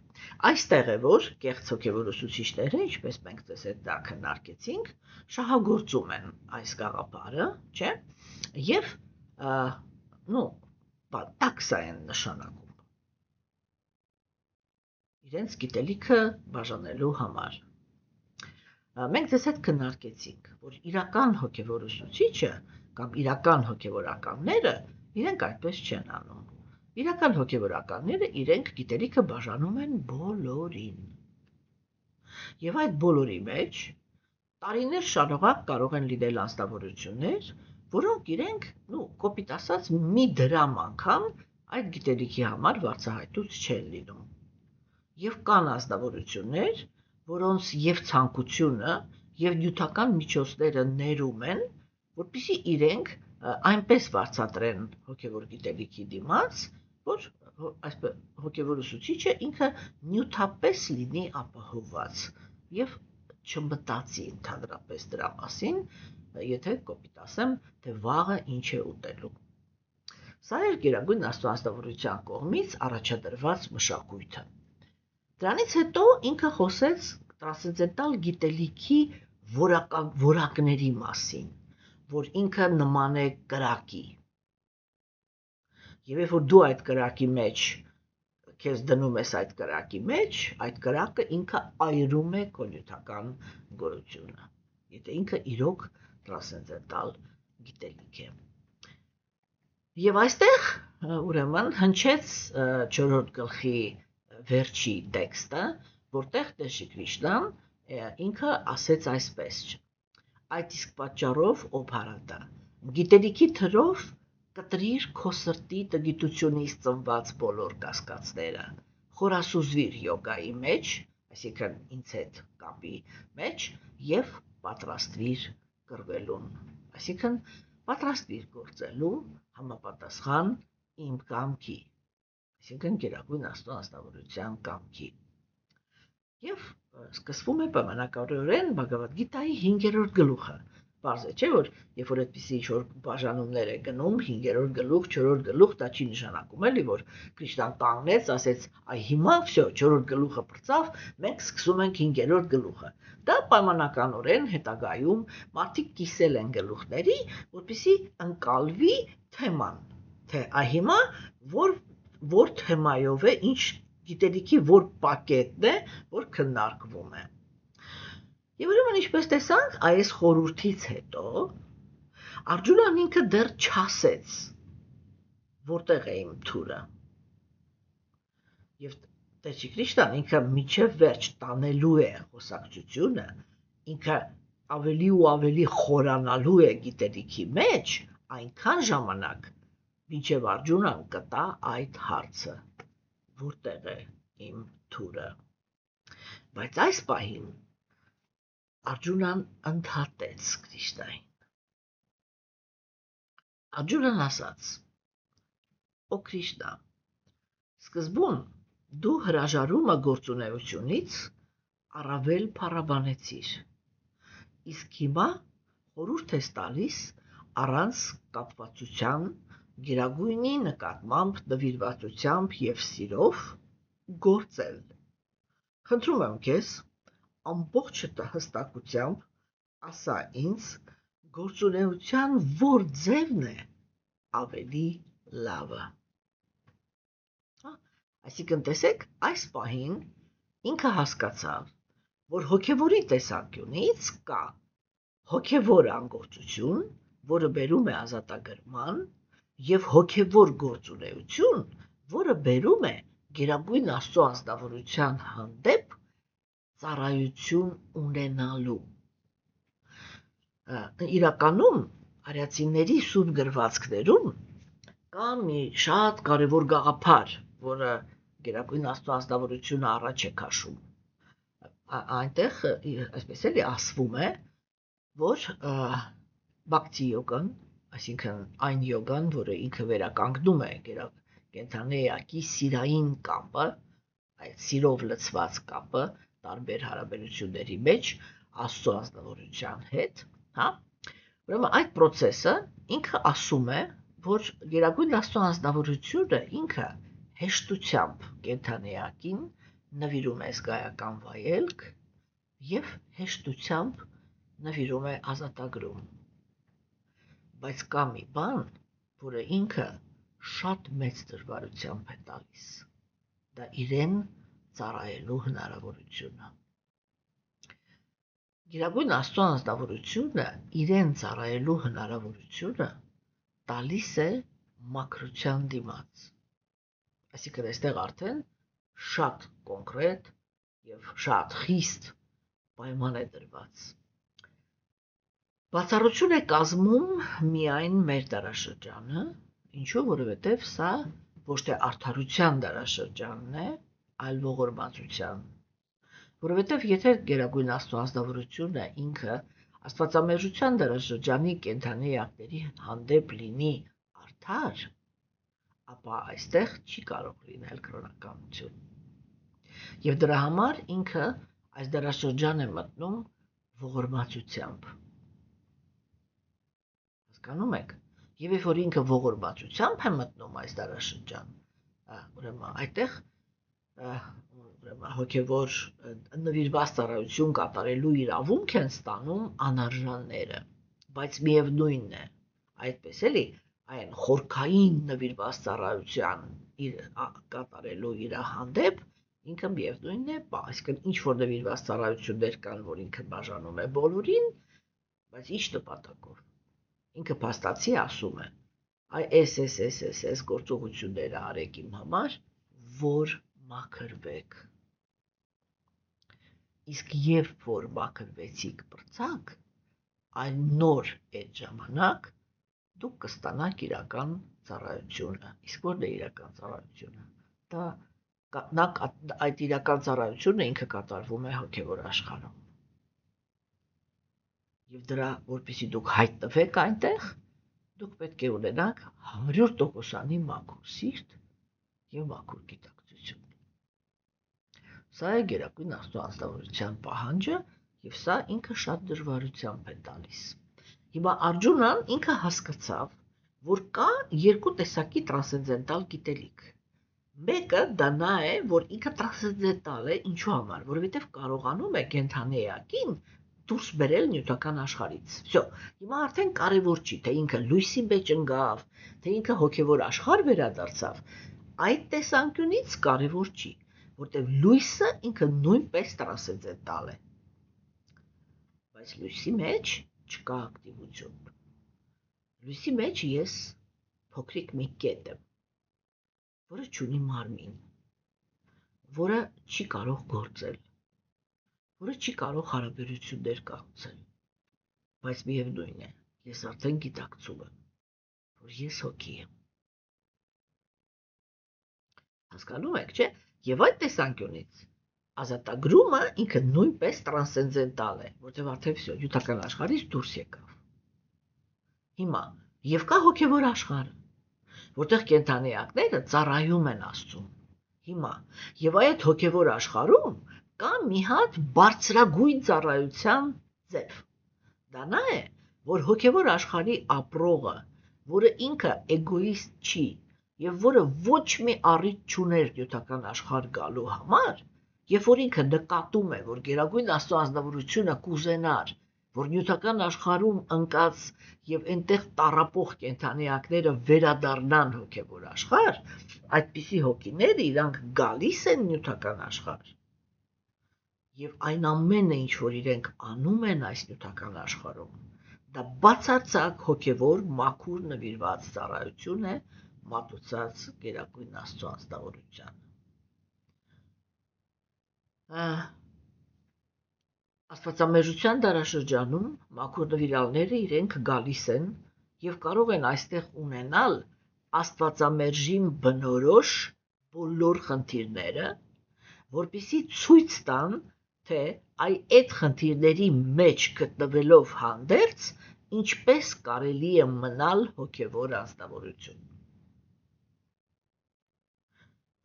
S1: Այստեղ է, որ կեղծ հոգևոր ուսուցիչները, ինչպես մենք ձեզ հետ դա քննարկեցինք, շահագործում են այս գաղափարը, չէ՞, եւ տաքսա են նշանակում իրենց գիտելիքը բաժանելու համար։ Մենք ձեզ հետ քննարկեցինք, որ իրական հոգևոր ուսուցիչը կամ իրական հոգևորականները իրենք այդպես չեն անում։ Իրական հոգևորականները իրենք գիտելիքը բաժանում են բոլորին։ Եվ այդ բոլորի մեջ տարիներ շարունակ կարող են լինել անձնավորություններ, որոնք իրենք, կոպիտ ասած, մի դրամ անգամ այդ գիտելիքի համար վարձահայտուց չեն լինում։ Եվ կան անձնավորություններ, որոնց եւ ցանկությունը, եւ նյութական միջոցները ներում են, որպեսզի իրենք այնպես վարձատրեն հոգևոր գիտելիքի դիմաց, որ այսպես հոգևոր ուսուցիչը ինքը նյութապես լինի ապահովված եւ չմտածի ընդհանրապես դրա մասին, եթե կոպիտ ասեմ, թե վաղը ինչ է ուտելու։ Սա էր Գերագույն Աստվածավորության կողմից առաջադրված մշակույթը։ Դրանից հետո ինքը խոսեց տրանսցենդենտալ գիտելիքի որակների մասին, որ ինքը նման է կրակի։ Եվ երբ որ դու այդ կրակի մեջ քեզ դնում ես այդ կրակի մեջ, այդ կրակը ինքը այրում է քո նյութական գոյությունը, եթե ինքը իրոք տրանսցենդենտալ գիտելիք է։ Եվ այստեղ ուրեմն հնչեց 4-րդ գլխի վերջի տեքստը, որտեղ Տեր Կրիշնան ինքը ասեց այսպես. այդ իսկ պատճառով ո փարատա, գիտելիքի թրով կտրիր քո սրտի տգիտությունից ծնված բոլոր կասկածները, խորասուզվիր յոգայի մեջ, այսինքն ինձ հետ կապի մեջ, եւ պատրաստվիր կռվելուն, այսինքն պատրաստվիր գործելու համապատասխան իմ կամքի, այսինքն Գերագույն Աստվածավորության կամքի։ Եվ սկսվում է պայմանականորեն Բհագավադ Գիտայի 5-րդ գլուխը։ Պարզ է, չէ՞ որ երբ որ այդպիսի ինչ-որ բաժանումներ է գնում, 5-րդ գլուխ, 4-րդ գլուխ, դա չի նշանակում էլի, որ Կրիշնան կանգնեց, ասեց, այ հիմա վсё, 4-րդ գլուխը բրծավ, մենք սկսում ենք 5-րդ գլուխը։ Դա պայմանականորեն հետագայում մարդիկ կիսել են գլուխների, որպեսզի ընկալվի թեման, թե այ հիմա որ թեմայով է, ինչ գիտելիքի որ պակետն է, որ քննարկվում է։ Եվ ուրեմն ինչպես տեսանք, այս խորհրդից հետո Արգջունան ինքը դեռ չասեց, որտեղ է իմ թուրը։ Եվ Տեր Կրիշնան ինքը միջև վերջ տանելու է խոսակցությունը, ինքը ավելի ու ավելի խորանալու է գիտելիքի մեջ, այնքան ժամանակ, մինչև Արգջունան կտա այդ հարցը, որտեղ է իմ թուրը։ Բայց այս պահին Արգջունան ընդհատեց Կրիշնային։ Արգջունան ասաց. Ո Կրիշնա, սկզբում դու հրաժարումը գործունեությունից առավել փառաբանեցիր, իսկ հիմա խորհուրդ ես տալիս առանց կապվածության, գերագույնի նկատմամբ նվիրվածությամբ եւ սիրով գործել։ Խնդրում եմ քեզ, ամբողջ հստակությամբ ասա ինձ, գործունեության որ ձևն է ավելի լավը։ Այսինքն տեսեք, այս պահին ինքը հասկացավ, որ հոգևորի տեսանկյունից կա հոգևոր անգործություն, որը բերում է ազատագրման, եւ հոգևոր գործունեություն, որը բերում է Գերագույն Աստծո անձնավորության հանդեպ ծառայություն ունենալու։ Իրականում արիացիների սուրբ գրվածքներում կա մի շատ կարևոր գաղափար, որը Գերագույն Աստծո անձնավորությունը առաջ է քաշում։ Այնտեղ այսպես էլի ասվում է, որ բակտի յոգան, այսինքն այն յոգան, որը ինքը վերականգնում է կենդանի էակի սիրային կապը, այդ սիրով լցված կապը տարբեր հարաբերությունների մեջ Աստծո անձնավորության հետ, հա։ Ուրեմն այդ process-ը ինքը ասում է, որ Գերագույն Աստծո անձնավորությունը ինքը հեշտությամբ կենդանի էակին նվիրում է զգայական վայելք եւ հեշտությամբ նվիրում է ազատագրում։ Բայց կա մի բան, որը ինքը շատ մեծ դժվարությամբ է տալիս։ Դա իրեն ծառայելու հնարավորությունը։ Գերագույն Աստծո անձնավորությունը իրեն ծառայելու հնարավորությունը տալիս է մաքրության դիմաց։ Այսինքն այստեղ արդեն շատ կոնկրետ եւ շատ խիստ պայման է դրված։ Բացառություն է կազմում միայն մեր դարաշրջանը, ինչու, որովհետև սա ոչ թե արդարության դարաշրջանն է, այլ ողորմածության։ Որովհետև եթե Գերագույն Աստծո անձնավորությունը ինքը աստվածամերժության դարաշրջանի կենդանի էակների հանդեպ լինի արդար, ապա այստեղ չի կարող լինել կրոնականություն։ Եվ դրա համար ինքը այս դարաշրջան է մտնում ողորմածությամբ։ հասկանում եք, եւ երբ որ ինքը ողորմածությամբ է մտնում այս դարաշրջան, ուրեմն այդտեղ հոգևոր նվիրված ծառայություն կատարելու իրավունք են ստանում անարժանները, բայց միևնույնն է, այդպես էլի, այն խորքային նվիրված ծառայության կատարելու իր հանդեպ ինքը միևնույնն է, այսինքն ինչ որ նվիրված ծառայություններ կան, որ ինքը բաժանում է բոլորին, բայց ինչ նպատակով։ Ինքը փաստացի ասում է, այս գործողությունները արեք իմ համար, որ մաքրվեք։ Իսկ երբ որ մաքրվեցիք բրցակ, այն նոր այդ ժամանակ դուք կստանաք իրական ծառայությունը։ Իսկ որն է իրական ծառայությունը։ Այդ իրական ծառայությունը ինքը կատարվում է հոգևոր աշխարհում։ Եվ դրա, որպեսզի դուք հայտնվեք այնտեղ, դուք պետք է ունենաք 100%-անի մաքուր սիրտ եւ մաքուր գիտակցություն։ Սա է գերագույն Աստծո անձնավորության պահանջը եւ սա ինքը շատ դժվարությամբ է տալիս։ Հիմա Արգջունան ինքը հասկացավ, որ կա երկու տեսակի տրանսցենդենտալ գիտելիք։ Մեկը դա նա է, որ ինքը տրանսցենդենտալ է, ինչու համար, որովհետեւ կարողանում է կենթանի էակին դուրս բերել նյութական աշխարհից։ Всё, հիմա արդեն կարևոր չի, թե ինքը լույսի մեջ ընկավ, թե ինքը հոգևոր աշխարհ վերադարձավ։ Այդ տեսանկյունից կարևոր չի, որտեղ լույսը ինքը նույնպես տրանսցենդենտալ է։ Բայց լույսի մեջ չկա ակտիվություն։ Լույսի մեջ ես փոքրիկ մի կետ եմ, որը չունի մարմին, որը չի կարող գործել, որը չի կարող հարաբերություններ կառուցել, բայց միևնույն է, ես արդեն գիտակցում եմ, որ ես հոգի եմ։ Հասկանում եք, չէ՞։ Եվ այդ տեսանկյունից ազատագրումը ինքը նույնպես տրանսցենդենտալ է, որտեղ արդեն всё, նյութական աշխարհից դուրս եկավ։ Հիմա եւ կա հոգևոր աշխարհը, որտեղ կենթանիակները ծառայում են Աստծուն։ Հիմա եւ այդ հոգևոր աշխարհում կա մի հատ բարձրագույն ծառայության ձև։ Դա նա է, որ հոգևոր աշխարհի ապրողը, որը ինքը էգոիստ չի եւ որը ոչ մի առիթ չուներ նյութական աշխարհ գալու համար, երբ որ ինքը նկատում է, որ գերագույն Աստծո անձնավորությունը կուզենար, որ նյութական աշխարհում ընկած եւ այնտեղ տառապող կենթանիակները վերադառնան հոգևոր աշխարհ, այդպիսի հոգիները իրանք գալիս են նյութական աշխարհ։ Եվ այն ամենը, ինչ որ իրենք անում են այս նյութական աշխարհում, դա բացարձակ հոգևոր մաքուր նվիրված ծառայություն է մատուցած գերագույն Աստծո անձնավորությանը։ Աստվածամերժության դարաշրջանում մաքուր նվիրալները իրենք գալիս են եւ կարող են այստեղ ունենալ աստվածամերժին բնորոշ բոլոր խնդիրները, որպեսզի ցույց տան, թե այդ խնդիրների մեջ գտնվելով հանդերձ ինչպես կարելի է մնալ հոգևոր անձնավորություն։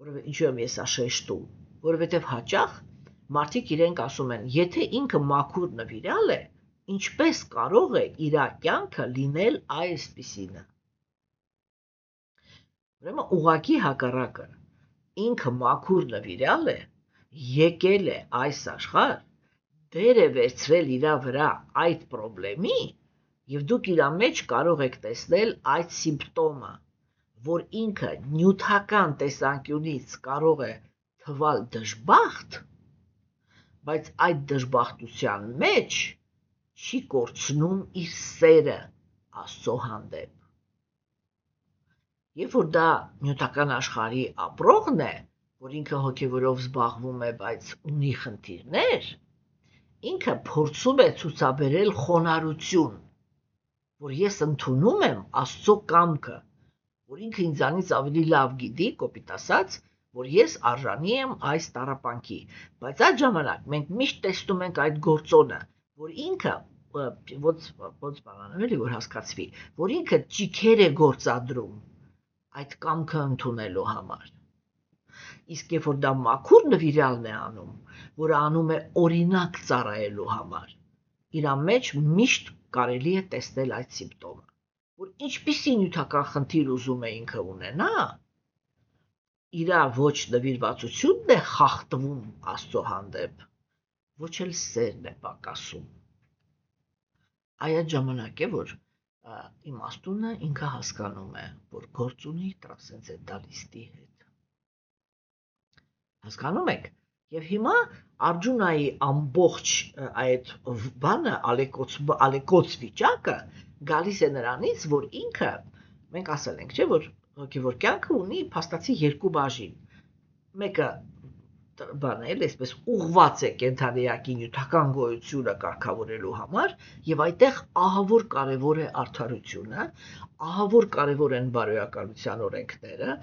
S1: Որովհետեւ ինչու եմ ես շեշտում, որովհետեւ հաճախ մարդիկ իրենք ասում են, եթե ինքը մաքուր նվիրալ է, ինչպես կարող է իր կյանքը լինել այսպիսինը։ Ուրեմն ուղղակի հակառակը, ինքը մաքուր նվիրալ է, եկել է այս աշխարհ, դեր է վերցրել իր վրա այդ խնդրի եւ դուք իր մեջ կարող եք տեսնել այդ սիմպտոմը, որ ինքը նյութական տեսանկյունից կարող է թվալ դժբախտ, բայց այդ դժբախտության մեջ չի կորցնում իր սերը Աստծո հանդեպ։ Երբ որ դա նյութական աշխարհի ապրողն է, որ ինքը հոգևորով զբաղվում է, բայց ունի խնդիրներ, ինքը փորձում է ցուցաբերել խոնարհություն, որ ես ընդունում եմ Աստծո կամքը, որ ինքը ինձանից ավելի լավ գիտի, կոպիտ ասած, որ ես արժանի եմ այս տառապանքի, բայց այդ ժամանակ մենք միշտ տեսնում ենք այդ գործոնը, որ ինքը ոնց բանանում էլի, որ հասկացվի, որ ինքը ճիքեր է գործադրում այդ կամքը ընդունելու համար։ Իսկ երբ որ դա մաքուր նվիրալն է անում, որը անում է օրինակ ծառայելու համար, իր մեջ միշտ կարելի է տեսնել այդ սիմպտոմը, որ ինչպիսի նյութական խնդիր ուզում է ինքը ունենա, իր ոչ նվիրվածությունն է խախտվում Աստծո հանդեպ, ոչ էլ սերն է պակասում։ Այդ ժամանակ է, որ իմաստունը ինքը հասկանում է, որ գործ ունի տրանսցենդենտալիստի հետ։ Հասկանում եք։ Եվ հիմա Արգյունայի ամբողջ այդ բանը ալեկոծ վիճակը գալիս է նրանից, որ ինքը, մենք ասել ենք, չէ, որ հոգևոր կյանքը ունի փաստացի երկու բաժին։ Մեկը բանը էլ այսպես ուղղված է կենթանիակի նյութական գոյությունը կարգավորելու համար, եւ այդտեղ ահավոր կարեւոր է արդարությունը, ահավոր կարեւոր են բարոյականության օրենքները,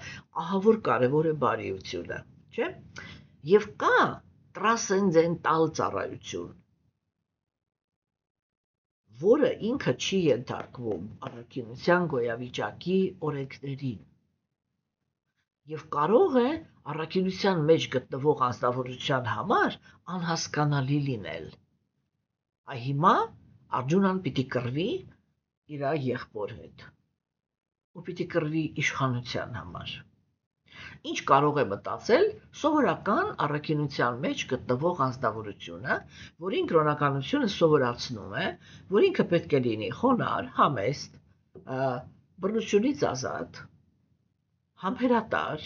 S1: ահավոր կարեւոր է բարիությունը, չէ՞։ Եվ կա տրանսցենդենտալ ծառայություն, որը ինքը չի ենթարկվում առաքինության գոյավիճակի օրենքներին եւ կարող է առաքինության մեջ գտնվող անձնավորության համար անհասկանալի լինել։ Այ հիմա Արգյունան պիտի կռվի իր եղբոր հետ ու պիտի կռվի իշխանության համար։ Ինչ կարող է մտածել սովորական առաքինության մեջ գտնվող անձնավորությունը, որին կրոնականությունը սովորացնում է, որ ինքը պետք է լինի խոնարհ, համեստ, բռնությունից ազատ, համբերատար,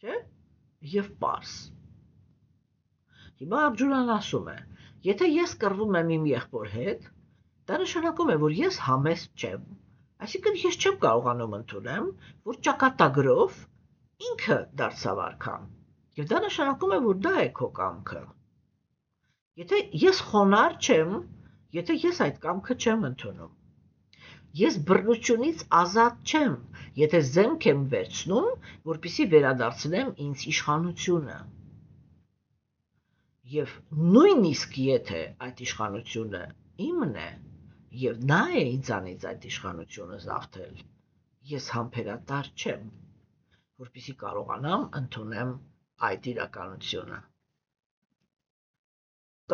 S1: չէ՞, եւ պարզ։ Հիմա Արգյունան ասում է. եթե ես կռվում եմ իմ եղբոր հետ, դա նշանակում է, որ ես համեստ չեմ։ Այսինքն ես չեմ կարողանում ընդունել, որ ճակատագրով ինքը դարձավ արքան, եւ դա նշանակում է, որ դա է քո կամքը։ Եթե ես խոնարհ չեմ, եթե ես այդ կամքը չեմ ընդունում, ես բռնությունից ազատ չեմ, եթե զենք եմ վերցնում, որպեսզի վերադարձնեմ ինձ իշխանությունը։ Եվ նույնիսկ եթե այդ իշխանությունը իմն է, եւ նա է ինձանից այդ իշխանությունը զավթել, ես համբերատար չեմ, որպեսզի կարողանամ ընդունեմ այդ իրականությունը։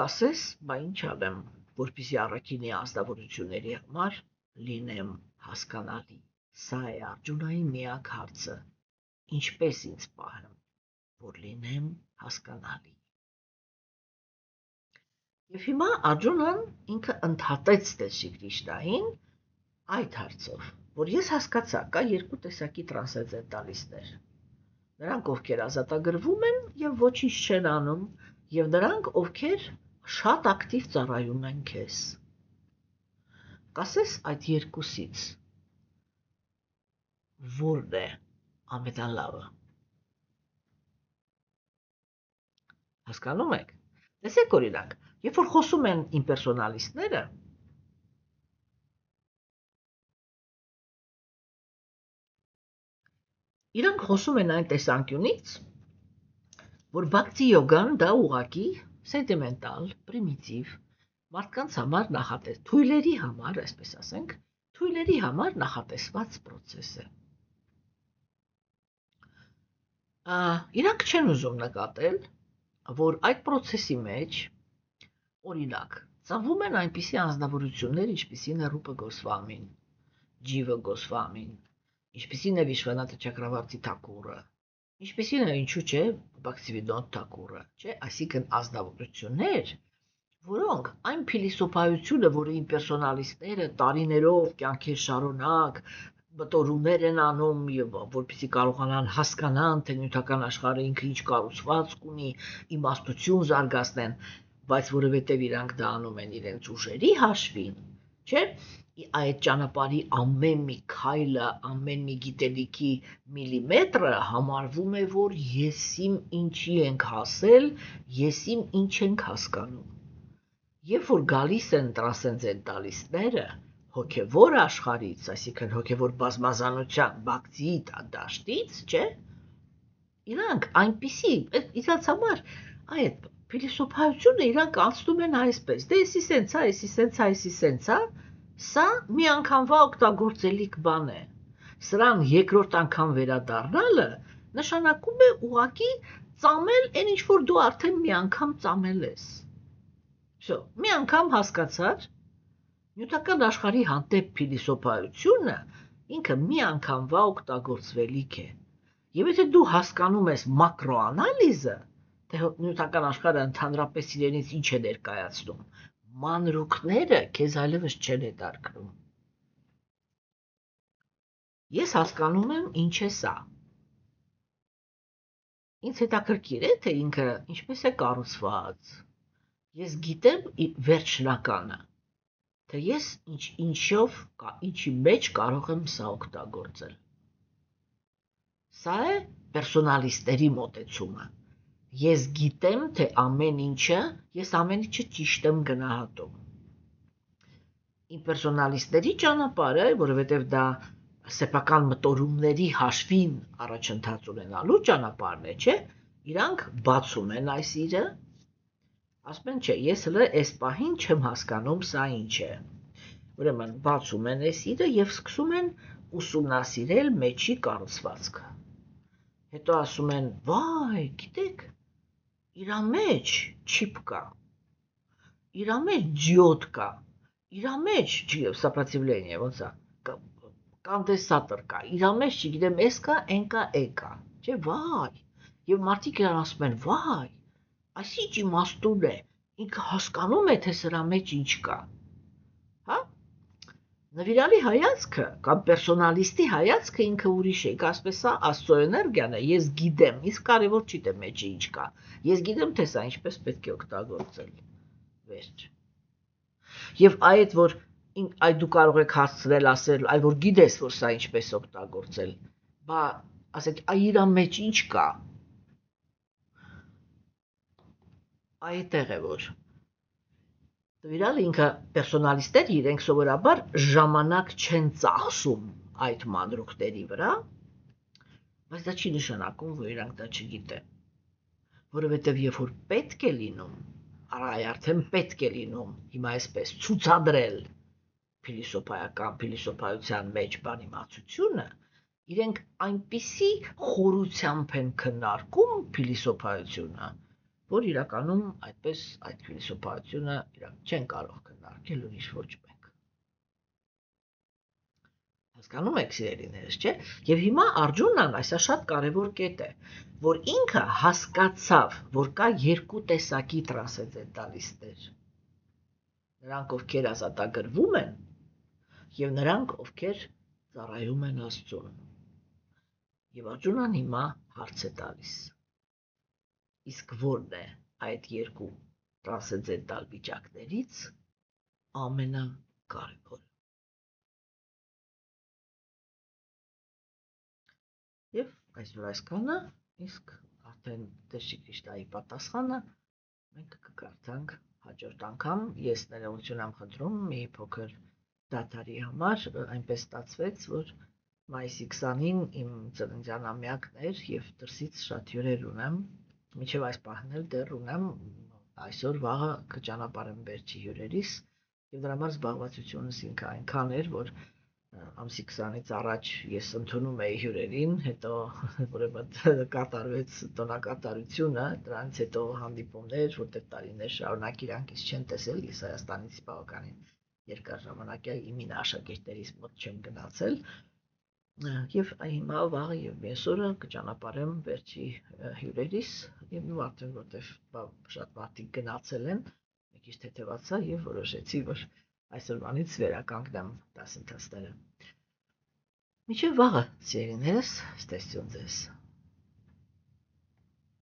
S1: Կասես, բա ինչ անեմ, որպեսզի առաքինի անձնավորությունների համար լինեմ հասկանալի։ Սա է Արգյունայի միակ հարցը. ինչպես ինձ պահեմ, որ լինեմ հասկանալի։ Եվ հիմա Արգյունան ինքը ընդհատեց Տեր Շրի Կրիշնային այդ հարցով, որ ես հասկացա, կա երկու տեսակի տրանսցենդենտալիստներ։ Նրանք, ովքեր ազատագրվում են եւ ոչինչ չեն անում, եւ նրանք, ովքեր շատ ակտիվ ծառայում են քեզ։ Կասես այդ երկուսից որն է ամենալավը։ Հասկանում եք։ Տեսեք օրինակ, երբ որ խոսում են իմպերսոնալիստները, իրանք խոսում են այն տեսանկյունից, որ Բhakti յոգան դա ուղղակի սենտիմենտալ, պրիմիտիվ, մարդկանց համար նախատես, թույլերի համար, այսպես ասենք, թույլերի համար նախատեսված process է։ Իրանք չեն ուզում նկատել, որ այդ process-ի մեջ օրինակ, ծնվում են այնպիսի անձնավորություններ, ինչպիսին է Ռուպա Գոսվամին, Ջիվա Գոսվամին, ինչպիսին է Վիշվանաթա Չակրավարտի Թակուրը, ինչպիսին է ինչու՞ չէ Բhaktivinoda Թակուրը, չէ, այսինքն անձնավորություններ, որոնք այն փիլիսոփայությունը, որը իմպերսոնալիստները տարիներով կյանքեր շարունակ մտորումներ են անում եւ որպեսզի կարողանան հասկանան, թե նյութական աշխարհը ինքը ինչ կառուցվածք ունի, իմաստություն զարգացնեն, բայց որովհետև իրանք դա անում են իրենց ուժերի հաշվին, չէ՞, այդ ճանապարհի ամեն մի քայլը, ամեն մի գիտելիքի միլիմետրը համարվում է, որ եսիմ ինչի ենք հասել, եսիմ ինչ ենք հասկանում։ Երբ որ գալիս են տրանսցենդենտալիստները հոգևոր աշխարհից, այսինքն հոգևոր բազմազանության, բակցի դաշտից, չէ՞, իրանք այնպիսի, իրաց համար այդ փիլիսոփայությունը իրանք անցնում են այսպես, դե էսի սենցա, էսի սենցա, էսի սենցա, սա մի անգամվա օգտագործելիք բան է։ Սրան երկրորդ անգամ վերադառնալը նշանակում է ուղղակի ծամել այն ինչ որ դու արդեն մի անգամ ծամել ես։ Всё, մի անգամ հասկացար, Նյութական աշխարհի հանդեպ փիլիսոփայությունը ինքը մի անգամվա օգտագործվելիք է։ Եվ եթե դու հասկանում ես մակրոանալիզը, թե նյութական աշխարհը ընդհանրապես իրենից ինչ է ներկայացնում, մանրուքները քեզ այլևս չեն հետաքրքրում։ Ես հասկանում եմ ինչ է սա։ Ինձ հետաքրքիր է, թե ինքը ինչպես է կառուցված։ Ես գիտեմ վերջնականը, թե ես ինչի մեջ կարող եմ սա օգտագործել։ Սա է պերսոնալիստերի մոտեցումը։ Ես գիտեմ, թե ամեն ինչը ճիշտ եմ գնահատում։ Իմպերսոնալիստների ճանապարհը, որովհետև դա սեփական մտորումների հաշվին առաջընթաց ունենալու ճանապարհն է, չէ՞։ Իրանք բացում են այս իրը, ասում են, չէ, ես հələ այս պահին չեմ հասկանում սա ինչ է։ Ուրեմն բացում են այս իրը եւ սկսում են ուսումնասիրել մեջի կառուցվածքը։ Հետո ասում են, վայ, գիտեք, իրա մեջ չիպ կա, իրա մեջ դիոդ կա, իրա մեջ, սопротивление, ոնց է, կոնդենսատոր կա, իրա մեջ, չգիտեմ, էս կա, են կա, է կա, չէ, վայ, եւ մարդիկ իրան ասում են, վայ, այս ինչ իմաստուն է, ինքը հասկանում է, թե սրա մեջ ինչ կա, հա, նվիրալի հայացքը, կամ պերսոնալիստի հայացքը ինքը ուրիշ է, ասպես սա աստծո էներգիան է, ես գիտեմ, իսկ կարևոր չի թե մեջը ինչ կա, ես գիտեմ, թե սա ինչպես պետք է օգտագործել, վերջ, եւ այդ, որ այդ դու կարող եք հասցնել ասել, այ որ գիտես, որ սա ինչպես օգտագործել, բա ասեք, այ իրա մեջ ինչ կա, այդտեղ է որ նվիրալ ինքը պերսոնալիստները իրենք սովորաբար ժամանակ չեն ծախսում այդ մանրուքների վրա, բայց դա չի նշանակում, որ իրանք դա չգիտեն, որովհետև երբ որ պետք է լինում, արդեն պետք է լինում, հիմա այսպես ցուցադրել փիլիսոփայության մեջ բանիմացությունը, իրենք այնպիսի խորությամբ են քննարկում փիլիսոփայությունը, որ իրականում այդպես այդ փիլիսոփայությունը իրանք չեն կարող քննարկել ուրիշ ոչ մեկ։ Հասկանում եք, սիրելիներս, չէ՞։ Եվ հիմա Արգյունան այսա շատ կարևոր կետ է, որ ինքը հասկացավ, որ կա երկու տեսակի տրանսցենդենտալիստներ։ Նրանք, ովքեր ազատագրվում են, եւ նրանք, ովքեր ծառայում են Աստծուն։ Եվ Արգյունան հիմա հարց է տալիս. իսկ որն է այդ երկու տրանսցենդենտալ վիճակներից ամենակարևորը։ Եվ այսօր այսքանը, իսկ արդեն Տեր Քրիստոսի պատասխանը մենք կկարդանք հաջորդ անգամ։ Ես ներողություն եմ խնդրում մի փոքր դադարի համար, այնպես ստացվեց, որ մայիսի 20-ին իմ ծննդյանամյակն էր եւ դրսից շատ հյուրեր ունեմ, մինչեւ այս պահն էլ դեռ ունեմ, այսօր վաղը կճանապարհեմ վերջի հյուրերիս եւ դրա համար զբաղվածությունս ինքը այնքան էր, որ ամսի 20-ից առաջ ես ընդունում էի հյուրերին, հետո ուրեմն կատարվեց տոնակատարությունը, դրանից հետո հանդիպումներ, որտեղ տարիներ շարունակ իրանք ինձ չեն տեսել, ես Հայաստանից բավականին երկար ժամանակ է իմ աշակերտներիս մոտ չեմ գնացել, եւ հիմա վաղը եւ մեսօրը կճանապարհեմ վերջի հյուրերիս եւ ու արդեն որտեվ շատ մարդիկ գնացել են, մի քիչ թեթևացա եւ որոշեցի, որ այսօրվանից վերականգնեմ դասընթացները։ Մինչև վաղը, սիրելիներս, ստեսություն ձեզ։